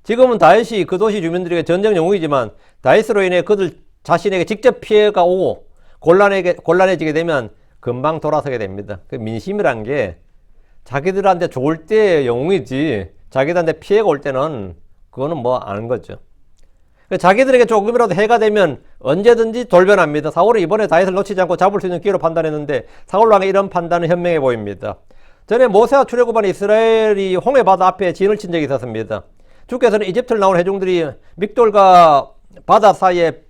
지금은 다윗이 그 도시 주민들에게 전쟁 영웅이지만, 다윗으로 인해 그들 자신에게 직접 피해가 오고 곤란해지게 되면 금방 돌아서게 됩니다. 그 민심이란 게 자기들한테 좋을 때 영웅이지, 자기들한테 피해가 올 때는 그거는 뭐 아는 거죠. 자기들에게 조금이라도 해가 되면 언제든지 돌변합니다. 사울은 이번에 다윗을 놓치지 않고 잡을 수 있는 기회로 판단했는데, 사울 왕의 이런 판단은 현명해 보입니다. 전에 모세와 출애굽한 이스라엘이 홍해 바다 앞에 진을 친 적이 있었습니다. 주께서는 이집트를 나온 회중들이 믹돌과 바다 사이에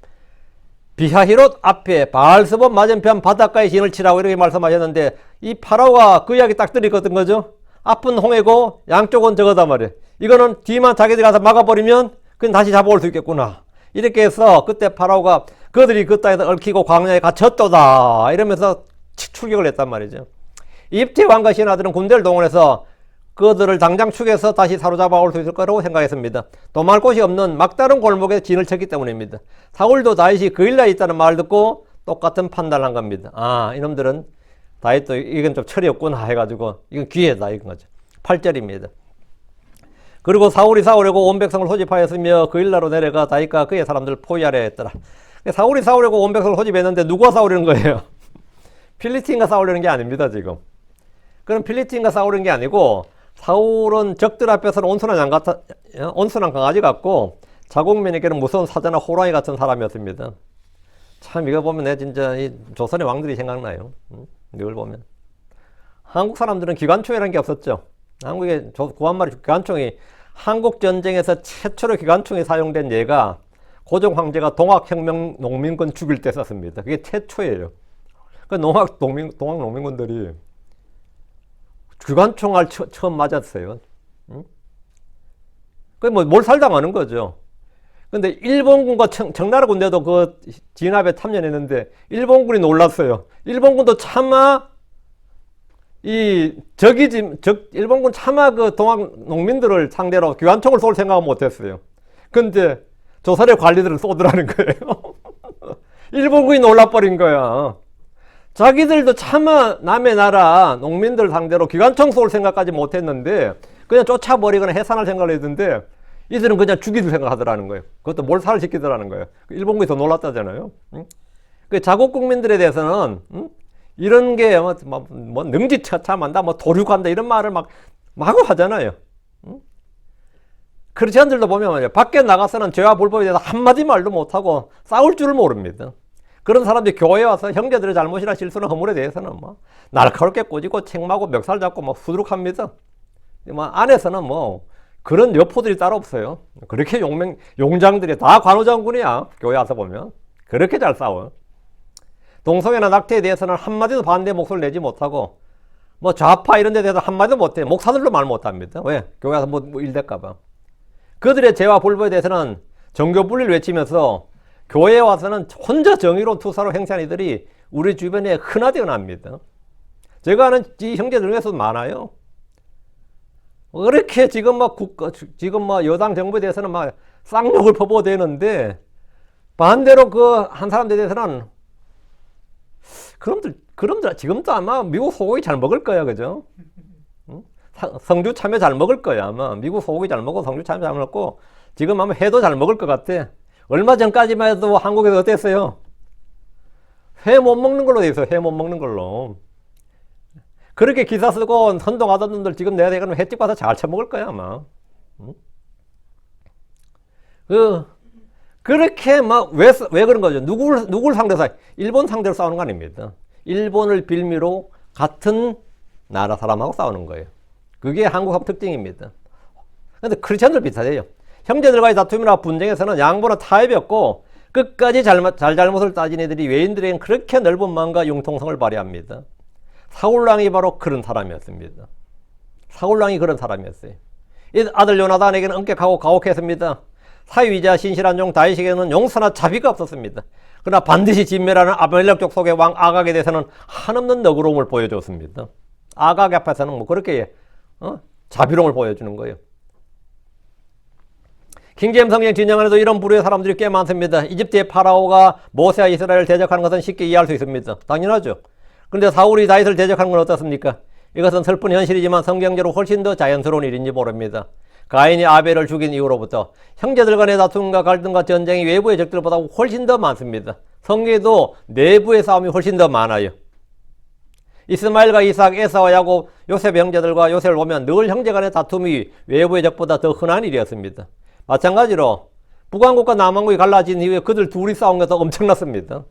비하히롯 앞에 바알스본 맞은편 바닷가에 진을 치라고 이렇게 말씀하셨는데, 이 파라오가 그 이야기 딱 들었거든 거죠. 앞은 홍해고 양쪽은 저거다 말이에요. 이거는 뒤만 자기들이 가서 막아버리면 그건 다시 잡아올 수 있겠구나. 이렇게 해서 그때 파라오가 그들이 그 땅에서 얽히고 광야에 갇혔도다 이러면서 출격을 했단 말이죠. 이집트의 왕과 신하들은 군대를 동원해서 그들을 당장 축에서 다시 사로잡아 올 수 있을 거라고 생각했습니다. 도망할 곳이 없는 막다른 골목에 진을 쳤기 때문입니다. 사울도 다윗이 그일라에 있다는 말을 듣고 똑같은 판단을 한 겁니다. 아, 이놈들은 다윗도 이건 좀 철이 없구나 해가지고 이건 기회다 이건 거죠. 8절입니다. 그리고 사울이 싸우려고 온 백성을 소집하였으며 그일라로 내려가 다윗과 그의 사람들을 포위하려 했더라. 사울이 싸우려고 온 백성을 소집했는데 누구와 싸우려는 거예요? 필리스틴과 싸우려는 게 아닙니다 지금. 그럼 필리스틴과 싸우려는 게 아니고, 사울은 적들 앞에서는 온순한 강아지 같고 자국민에게는 무서운 사자나 호랑이 같은 사람이었습니다. 참 이거 보면 내 진짜 이 조선의 왕들이 생각나요. 이걸 보면 한국 사람들은 기관총이라는 게 없었죠. 한국의 구한말이 기관총이, 한국 전쟁에서 최초로 기관총이 사용된 예가 고종 황제가 동학혁명 농민군 죽일 때 썼습니다. 그게 최초예요. 그 동학 농민군들이 기관총알 처음 맞았어요. 그 뭘 살당하는 거죠. 근데 일본군과 청나라 군대도 그 진압에 참여했는데 일본군이 놀랐어요. 일본군도 차마 일본군 차마 그 동학 농민들을 상대로 기관총을 쏠 생각은 못했어요. 근데 조선의 관리들을 쏘더라는 거예요. 일본군이 놀라버린 거야. 자기들도 차마 남의 나라 농민들 상대로 기관총 쏠 생각까지 못했는데 그냥 쫓아버리거나 해산할 생각을 했는데, 이들은 그냥 죽이를 생각하더라는 거예요. 그것도 몰살시키더라는 거예요. 일본군이 더 놀랐다잖아요. 그 자국 국민들에 대해서는 이런 게 뭐 능지처참한다, 뭐 도륙한다 이런 말을 막 마구 하잖아요. 크리스천들도 보면 말이에요, 밖에 나가서는 죄와 불법에 대해서 한마디 말도 못하고 싸울 줄을 모릅니다. 그런 사람들이 교회에 와서 형제들의 잘못이나 실수나 허물에 대해서는 뭐 날카롭게 꼬집고 책마고 멱살 잡고 막 후두룩합니다. 뭐 안에서는 뭐 그런 여포들이 따로 없어요. 그렇게 용장들이 다 관우장군이야. 교회 와서 보면 그렇게 잘 싸워. 동성애나 낙태에 대해서는 한마디도 반대 목소리를 내지 못하고, 뭐 좌파 이런 데 대해서 한마디도 못해. 목사들도 말 못합니다. 왜? 교회 와서 뭐 일 될까봐. 그들의 죄와 불법에 대해서는 정교 분리를 외치면서 교회에 와서는 혼자 정의로운 투사로 행세하는 이들이 우리 주변에 흔하디 흔합니다. 제가 아는 이 형제들 중에서도 많아요. 그렇게 지금 여당 정부에 대해서는 막 쌍욕을 퍼부어대는데, 반대로 그 한 사람들에 대해서는 그럼들 지금도 아마 미국 소고기 잘 먹을 거야, 그죠? 성주 참외 잘 먹을 거야. 아마 미국 소고기 잘 먹고 성주 참외 잘 먹고 지금 아마 회도 잘 먹을 것 같아. 얼마 전까지만 해도 한국에서 어땠어요? 회 못 먹는 걸로 돼 있어요. 회 못 먹는 걸로. 그렇게 기사 쓰고 선동하던 놈들 지금 내가 생각하면 횟집 가서 잘 처먹을 거야 아마. 그렇게 막 왜 그런 거죠? 누굴 상대로 일본 상대로 싸우는 거 아닙니다. 일본을 빌미로 같은 나라 사람하고 싸우는 거예요. 그게 한국합 특징입니다. 근데 크리스천들 비슷해요. 형제들과의 다툼이나 분쟁에서는 양보나 타협이 없고 끝까지 잘잘못을 따진 애들이 외인들에겐 그렇게 넓은 마음과 융통성을 발휘합니다. 사울왕이 바로 그런 사람이었습니다. 사울왕이 그런 사람이었어요. 이 아들 요나단에게는 엄격하고 가혹했습니다. 사위이자 신실한 종 다윗에게는 용서나 자비가 없었습니다. 그러나 반드시 진멸하는 아비멜렉 족속의 왕 아각에 대해서는 한없는 너그러움을 보여줬습니다. 아각 앞에서는 뭐 그렇게 자비로움을 보여주는 거예요. 킹제임 성경 진영 안에도 이런 부류의 사람들이 꽤 많습니다. 이집트의 파라오가 모세와 이스라엘을 대적하는 것은 쉽게 이해할 수 있습니다. 당연하죠. 그런데 사울이 다윗을 대적하는 건 어떻습니까? 이것은 슬픈 현실이지만 성경적으로 훨씬 더 자연스러운 일인지 모릅니다. 가인이 아벨을 죽인 이후로부터 형제들 간의 다툼과 갈등과 전쟁이 외부의 적들보다 훨씬 더 많습니다. 성경에도 내부의 싸움이 훨씬 더 많아요. 이스마엘과 이삭, 에사와 야곱, 요셉의 형제들과 요셉을 보면 늘 형제 간의 다툼이 외부의 적보다 더 흔한 일이었습니다. 마찬가지로 북왕국과 남왕국이 갈라진 이후에 그들 둘이 싸운 것도 엄청났습니다.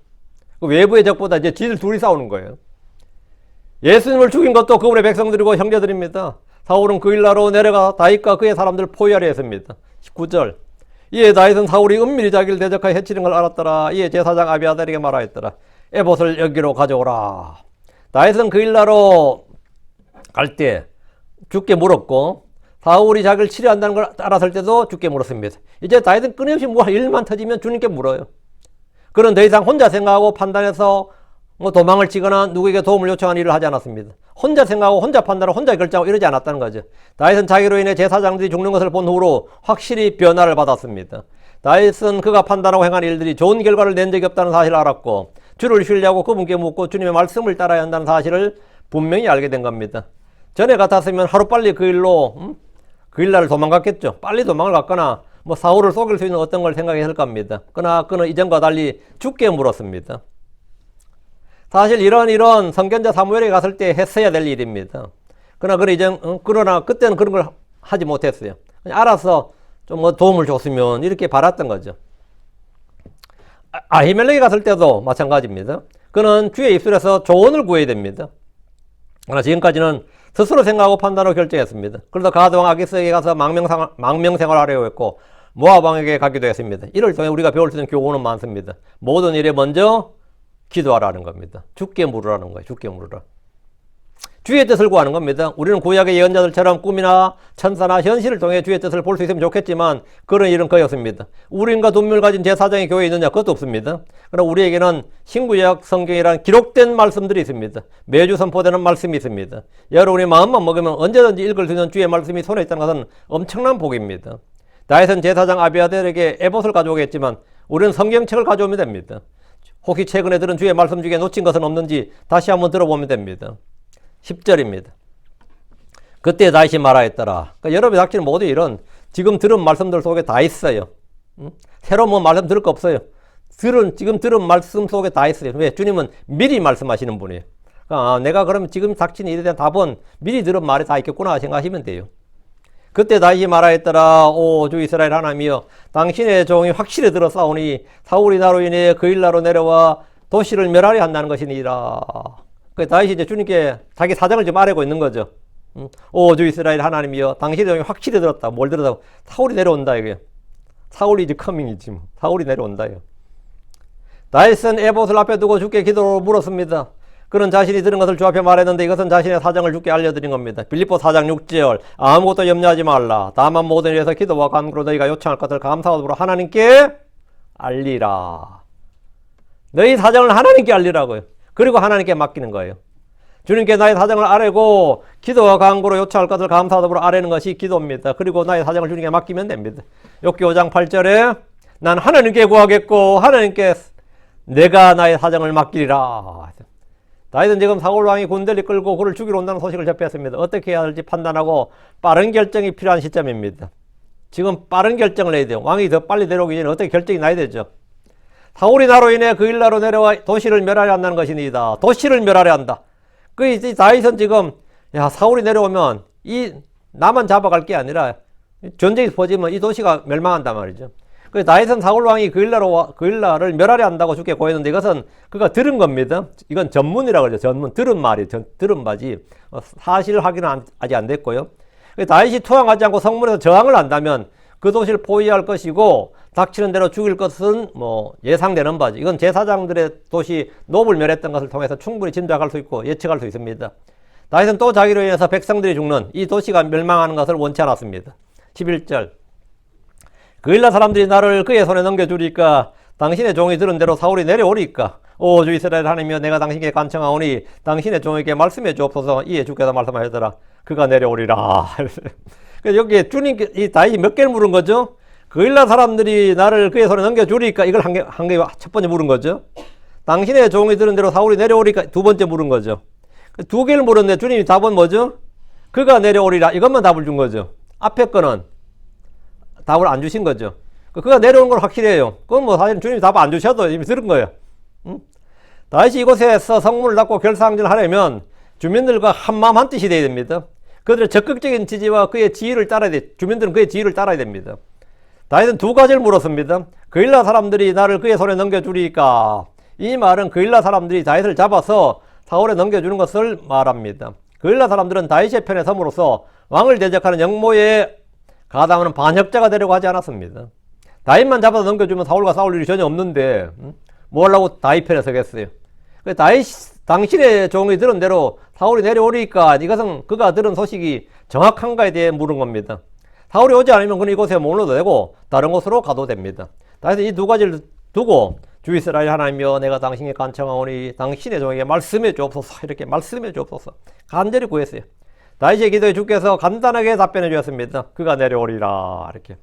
외부의 적보다 이제 지들 둘이 싸우는 거예요. 예수님을 죽인 것도 그분의 백성들이고 형제들입니다. 사울은 그 일나로 내려가 다윗과 그의 사람들을 포위하려 했습니다. 19절 이에 다윗은 사울이 은밀히 자기를 대적하여 해치는 걸 알았더라. 이에 제사장 아비아달에게 말하였더라. 에봇을 여기로 가져오라. 다윗은 그 일나로 갈 때 죽게 물었고 사울이 자기를 치료한다는 걸 알았을 때도 죽게 물었습니다. 이제 다윗은 끊임없이 뭐 일만 터지면 주님께 물어요. 그는 더 이상 혼자 생각하고 판단해서 도망을 치거나 누구에게 도움을 요청하는 일을 하지 않았습니다. 혼자 생각하고 혼자 판단하고 혼자 결정하고 이러지 않았다는 거죠. 다윗은 자기로 인해 제사장들이 죽는 것을 본 후로 확실히 변화를 받았습니다. 다윗은 그가 판단하고 행한 일들이 좋은 결과를 낸 적이 없다는 사실을 알았고 주를 신뢰하고 그분께 묻고 주님의 말씀을 따라야 한다는 사실을 분명히 알게 된 겁니다. 전에 같았으면 하루빨리 그 일날을 도망갔겠죠. 빨리 도망을 갔거나 뭐 사울을 속일 수 있는 어떤 걸 생각했을 겁니다. 그러나 그는 이전과 달리 죽게 물었습니다. 사실 이런 선견자 사무엘에 갔을 때 했어야 될 일입니다. 그러나 그때는 그런 걸 하지 못했어요. 그냥 알아서 좀 뭐 도움을 줬으면 이렇게 바랐던 거죠. 아히멜렉에 갔을 때도 마찬가지입니다. 그는 주의 입술에서 조언을 구해야 됩니다. 그러나 지금까지는 스스로 생각하고 판단하고 결정했습니다. 그래서 가드왕 아기스에게 가서 망명생활을 하려고 했고 모압 왕에게 가기도 했습니다. 이를 통해 우리가 배울 수 있는 교훈은 많습니다. 모든 일에 먼저 기도하라는 겁니다. 주께 물으라는 거예요. 주께 물으라. 주의 뜻을 구하는 겁니다. 우리는 구약의 예언자들처럼 꿈이나 천사나 현실을 통해 주의 뜻을 볼 수 있으면 좋겠지만 그런 일은 거의 없습니다. 우리인과 돈을 가진 제사장이 교회에 있느냐? 그것도 없습니다. 그러나 우리에게는 신구약 성경이란 기록된 말씀들이 있습니다. 매주 선포되는 말씀이 있습니다. 여러분이 마음만 먹으면 언제든지 읽을 수 있는 주의 말씀이 손에 있다는 것은 엄청난 복입니다. 다윗은 제사장 아비아델에게 에봇을 가져오겠지만 우리는 성경책을 가져오면 됩니다. 혹시 최근에 들은 주의 말씀 중에 놓친 것은 없는지 다시 한번 들어보면 됩니다. 10절입니다. 그때 다윗이 말하였더라. 그러니까 여러분이 닥치는 모든 일은 지금 들은 말씀들 속에 다 있어요. 새로 뭐 말씀 들을 거 없어요. 지금 들은 말씀 속에 다 있어요. 왜? 주님은 미리 말씀하시는 분이에요. 그러니까 내가 그러면 지금 닥치는 일에 대한 답은 미리 들은 말이 다 있겠구나 생각하시면 돼요. 그때 다윗이 말하였더라. 오 주 이스라엘 하나님이여 당신의 종이 확실히 들었사오니 사울이 나로 인해 그 일나로 내려와 도시를 멸하려 한다는 것이니라. 그 다윗이 이제 주님께 자기 사정을 좀 아뢰고 있는 거죠. 오 주 이스라엘 하나님이여 당신의 종이 확실히 들었다. 뭘 들었다고? 사울이 내려온다 이게. 사울이 이제 커밍이지 뭐. 사울이 내려온다 이거. 다윗은 에봇을 앞에 두고 주께 기도로 물었습니다. 그는 자신이 들은 것을 주 앞에 말했는데 이것은 자신의 사정을 주께 알려드린 겁니다. 빌립보 4장 6절 아무것도 염려하지 말라. 다만 모든 일에서 기도와 간구로 너희가 요청할 것을 감사와 더불어 하나님께 알리라. 너희 사정을 하나님께 알리라고요. 그리고 하나님께 맡기는 거예요. 주님께 나의 사정을 아뢰고 기도와 간구로 요청할 것을 감사와 더불어 아뢰는 것이 기도입니다. 그리고 나의 사정을 주님께 맡기면 됩니다. 욥기 5장 8절에 난 하나님께 구하겠고 하나님께 내가 나의 사정을 맡기리라. 다윗은 지금 사울 왕이 군대를 끌고 그를 죽이러 온다는 소식을 접했습니다. 어떻게 해야 할지 판단하고 빠른 결정이 필요한 시점입니다. 지금 빠른 결정을 해야 돼요. 왕이 더 빨리 내려오기 전에 어떻게 결정이 나야 되죠. 사울이 나로 인해 그 일나로 내려와 도시를 멸하려 한다는 것이니이다. 도시를 멸하려 한다. 그 다윗은 지금 사울이 내려오면 이 나만 잡아갈 게 아니라 전쟁이 퍼지면 이 도시가 멸망한단 말이죠. 그 다윗은 사울 왕이 그일라를 멸하려 한다고 주께 고했는데 이것은 그가 들은 겁니다. 이건 전문이라고 그러죠. 전문. 들은 말이 들은 바지. 사실 확인은 아직 안 됐고요. 다윗이 투항하지 않고 성문에서 저항을 한다면 그 도시를 포위할 것이고 닥치는 대로 죽일 것은 뭐 예상되는 바지. 이건 제사장들의 도시 노블 멸했던 것을 통해서 충분히 짐작할 수 있고 예측할 수 있습니다. 다윗은 또 자기로 인해서 백성들이 죽는 이 도시가 멸망하는 것을 원치 않았습니다. 11절 그일라 사람들이 나를 그의 손에 넘겨주리까 당신의 종이 들은 대로 사울이 내려오리까 오 주 이스라엘 하나님이여 내가 당신께 간청하오니 당신의 종에게 말씀해 주옵소서 이에 주께서 말씀하셨더라 그가 내려오리라. 여기에 주님께 이 다윗이 몇 개를 물은 거죠? 그일라 사람들이 나를 그의 손에 넘겨주리까 이걸 한 개 첫 번째 물은 거죠. 당신의 종이 들은 대로 사울이 내려오리까 두 번째 물은 거죠. 두 개를 물었는데 주님이 답은 뭐죠? 그가 내려오리라 이것만 답을 준 거죠. 앞에 거는 답을 안 주신 거죠. 그가 내려오는 건 확실해요. 그건 뭐 사실 주님이 답 안 주셔도 이미 들은 거예요. 다윗이 이곳에서 성문을 닫고 결사항전을 하려면 주민들과 한마음 한뜻이 되어야 됩니다. 그들의 적극적인 지지와 그의 지휘를 따라야 돼. 주민들은 그의 지휘를 따라야 됩니다. 다윗은 두 가지를 물었습니다. 그일라 사람들이 나를 그의 손에 넘겨주리까. 이 말은 그일라 사람들이 다윗을 잡아서 사울에 넘겨주는 것을 말합니다. 그일라 사람들은 다윗의 편에 섬으로써 왕을 대적하는 역모에 가담하는 반역자가 되려고 하지 않았습니다. 다윗만 잡아서 넘겨주면 사울과 싸울 일이 전혀 없는데 뭐 하려고 다윗 편에 서겠어요. 다윗 당신의 종이 들은 대로 사울이 내려오리까 이것은 그가 들은 소식이 정확한가에 대해 물은 겁니다. 사울이 오지 않으면 그는 이곳에 머물러도 되고 다른 곳으로 가도 됩니다. 다윗은 이 두 가지를 두고 주 이스라엘 하나님이여 내가 당신께 간청하오니 당신의 종에게 말씀해 주옵소서 이렇게 말씀해 주옵소서 간절히 구했어요. 다윗의 기도에 주께서 간단하게 답변해 주었습니다. 그가 내려오리라 이렇게.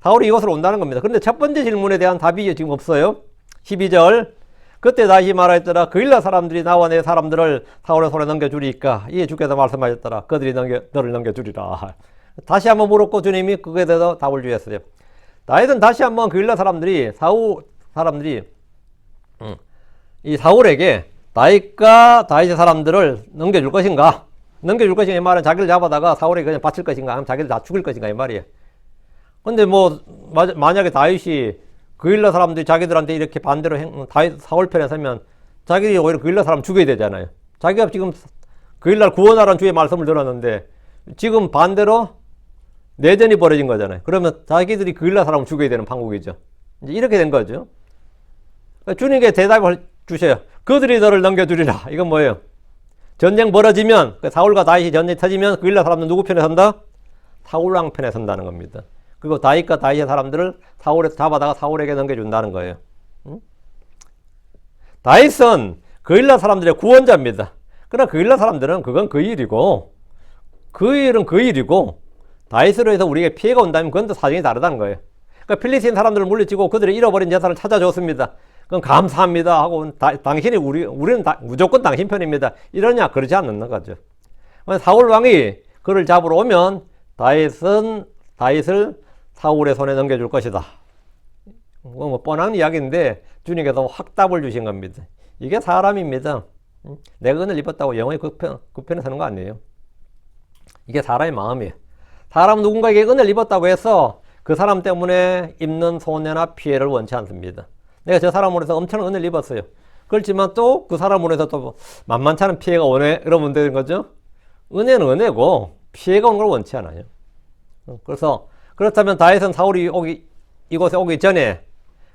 사울이 이곳으로 온다는 겁니다. 그런데 첫 번째 질문에 대한 답이 지금 없어요. 12절 그때 다시 말하였더라 그일라 사람들이 나와 내 사람들을 사울의 손에 넘겨주리까 이에 주께서 말씀하셨더라 그들이 너를 넘겨주리라. 다시 한번 물었고 주님이 그거에 대해서 답을 주셨어요. 다윗은 다시 한번 그일라 사람들이 이 사울에게 다윗과 다윗의 사람들을 넘겨줄 것인가 이 말은 자기를 잡아다가 사울에게 그냥 바칠 것인가 아니면 자기를 다 죽일 것인가 이 말이에요. 근데 뭐 만약에 다윗이 그일라 사람들이 자기들한테 이렇게 반대로 다윗 사울 편에 서면 자기들이 오히려 그일라 사람 죽여야 되잖아요. 자기가 지금 그일라를 구원하라는 주의 말씀을 들었는데 지금 반대로 내전이 벌어진 거잖아요. 그러면 자기들이 그일라 사람을 죽여야 되는 판국이죠. 이제 이렇게 된 거죠. 주님께 대답을 주셔요. 그들이 너를 넘겨주리라. 이건 뭐예요? 전쟁 벌어지면 사울과 다윗이 전쟁이 터지면 그일라 사람들 누구 편에 선다? 사울 왕 편에 선다는 겁니다. 그리고 다윗과 다윗의 사람들을 사울에서 잡아다가 사울에게 넘겨준다는 거예요. 다윗은 그일라 사람들의 구원자입니다. 그러나 그일라 사람들은 그건 그 일이고 그 일은 그 일이고 다윗으로 해서 우리에게 피해가 온다면 그건 또 사정이 다르다는 거예요. 그러니까 필리스틴 사람들을 물리치고 그들의 잃어버린 재산을 찾아줬습니다. 그건 감사합니다 하고 당신이 우리는 무조건 당신 편입니다. 이러냐? 그러지 않는 거죠. 사울 왕이 그를 잡으러 오면 다윗을 사울의 손에 넘겨줄 것이다. 뭐 뻔한 이야기인데 주님께서 확 답을 주신 겁니다. 이게 사람입니다. 내가 은혜를 입었다고 영원히 그 편에 서는 거 아니에요. 이게 사람의 마음이에요. 사람은 누군가에게 은혜를 입었다고 해서 그 사람 때문에 입는 손해나 피해를 원치 않습니다. 내가 저 사람으로 해서 엄청난 은혜를 입었어요. 그렇지만 또 그 사람으로 해서 또 만만치 않은 피해가 오네 이러면 되는 거죠. 은혜는 은혜고 피해가 오는 걸 원치 않아요. 그래서 그렇다면 다윗은 사울이 이곳에 오기 전에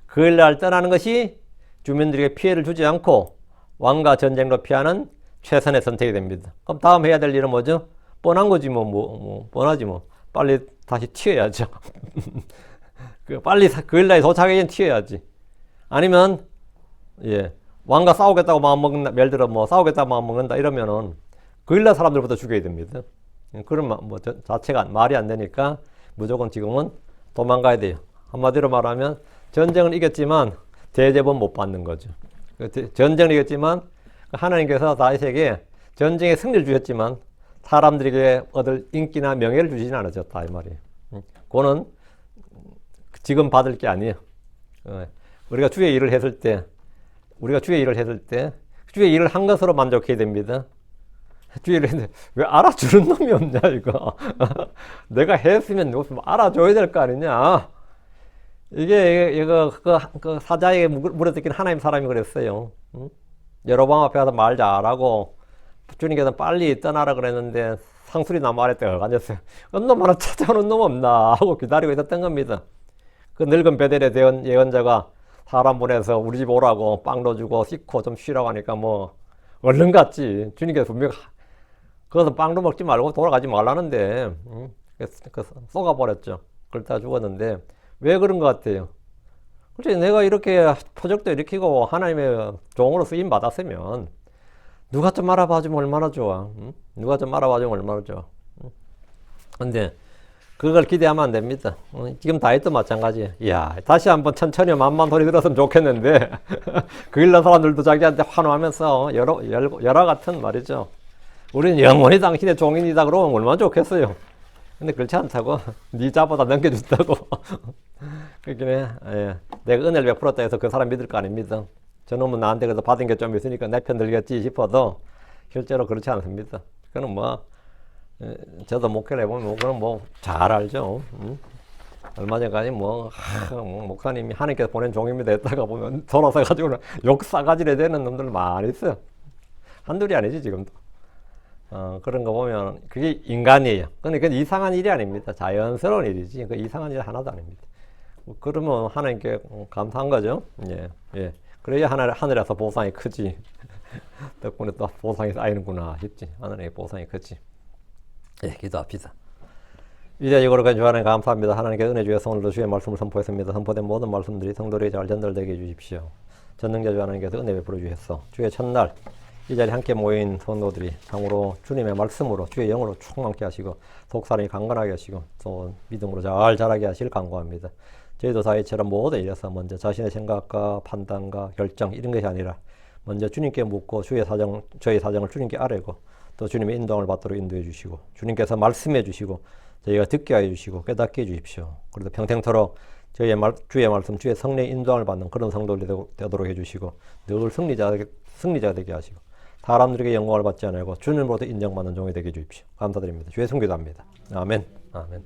그일라를 떠나는 것이 주민들에게 피해를 주지 않고 왕과 전쟁으로 피하는 최선의 선택이 됩니다. 그럼 다음 해야 될 일은 뭐죠? 뻔한 거지 뻔하지 빨리 다시 튀어야죠. 빨리 그일라에 도착하기 전 튀어야지. 아니면 왕과 싸우겠다고 마음먹는다. 예를 들어 싸우겠다고 마음먹는다 이러면은 그일라 사람들부터 죽여야 됩니다. 그런 자체가 말이 안 되니까 무조건 지금은 도망가야 돼요. 한마디로 말하면 전쟁을 이겼지만 대접은 못 받는 거죠. 전쟁을 이겼지만 하나님께서 다윗에게 전쟁에 승리를 주셨지만 사람들에게 얻을 인기나 명예를 주시진 않으셨다 이 말이에요. 그거는 지금 받을 게 아니에요. 우리가 주의 일을 했을 때 주의 일을 한 것으로 만족해야 됩니다. 주의 일을 했는데 왜 알아주는 놈이 없냐 이거. 내가 했으면 알아줘야 될 거 아니냐. 이거 그 사자에게 물에 뜯긴 하나님 사람이 그랬어요. 응? 여로보암 앞에 가서 말 잘하고 주님께서 빨리 떠나라 그랬는데 상수리 나무 아래 떼어 앉았어요. 놈 하나 찾아오는 놈 없나 하고 기다리고 있었던 겁니다. 그 늙은 베델의 예언자가 사람 보내서 우리 집 오라고 빵도 주고 씻고 좀 쉬라고 하니까 뭐 얼른 갔지. 주님께서 분명 거기서 빵도 먹지 말고 돌아가지 말라는데 쏘가버렸죠. 그러다 죽었는데 왜 그런 것 같아요? 솔직히 내가 이렇게 표적도 일으키고 하나님의 종으로 쓰임 받았으면 누가 좀 알아봐주면 얼마나 좋아. 응? 누가 좀 알아봐주면 얼마나 좋아. 응? 근데 그걸 기대하면 안 됩니다. 지금 다윗도 마찬가지예요. 이야, 다시 한번 천천히 만만 소리 들었으면 좋겠는데 그 일러 사람들도 자기한테 환호하면서 열화 같은 말이죠. 우리는 영원히 당신의 종인이다 그러면 얼마나 좋겠어요. 근데 그렇지 않다고 네 자보다 넘겨준다고. 그렇긴 해. 예. 내가 은혜를 베풀었다 해서 그 사람 믿을 거 아닙니다. 저놈은 나한테 그래서 받은 게 좀 있으니까 내 편 들겠지 싶어도 실제로 그렇지 않습니다. 그거는 뭐 저도 목회를 해보면 그건 뭐 잘 알죠. 얼마 전까지 뭐 목사님이 하나님께서 보낸 종입니다 했다가 보면 돌아서 가지고 욕 싸가지를 되는 놈들 많이 있어요. 한둘이 아니지 지금도. 그런 거 보면 그게 인간이에요. 근데 그건 이상한 일이 아닙니다. 자연스러운 일이지. 그 이상한 일 하나도 아닙니다. 그러면 하나님께 감사한 거죠. 예, 예. 그래야 하늘에서 보상이 크지. 덕분에 또 보상이 쌓이는구나 싶지. 하나님의 보상이 크지. 예, 기도합시다. 위대하고 거룩한 주 하나님 감사합니다. 하나님께 은혜 주셔서 오늘도 주의 말씀을 선포했습니다. 선포된 모든 말씀들이 성도들에게 잘 전달되게 해주십시오. 전능자 주 하나님께서 은혜 베풀어 주셔서 주의 첫날 이 자리에 함께 모인 성도들이 참으로 주님의 말씀으로 주의 영으로 충만케 하시고 속사람이 강건하게 하시고 또 믿음으로 잘 자라게 하실 간구합니다. 저희도 다윗처럼 모든 일에서 먼저 자신의 생각과 판단과 결정 이런 것이 아니라 먼저 주님께 묻고 저희 사정을 주님께 아뢰고 또 주님의 인도함을 받도록 인도해 주시고 주님께서 말씀해 주시고 저희가 듣게 해 주시고 깨닫게 해 주십시오. 그래서 평생토록 주의 말씀, 주의 성령의 인도함을 받는 그런 성도들이 되도록 해 주시고 늘 승리자가 되게 하시고 사람들에게 영광을 받지 않고 주님으로부터 인정받는 종이 되게 해 주십시오. 감사드립니다. 주의 성기도합니다. 아멘. 아멘.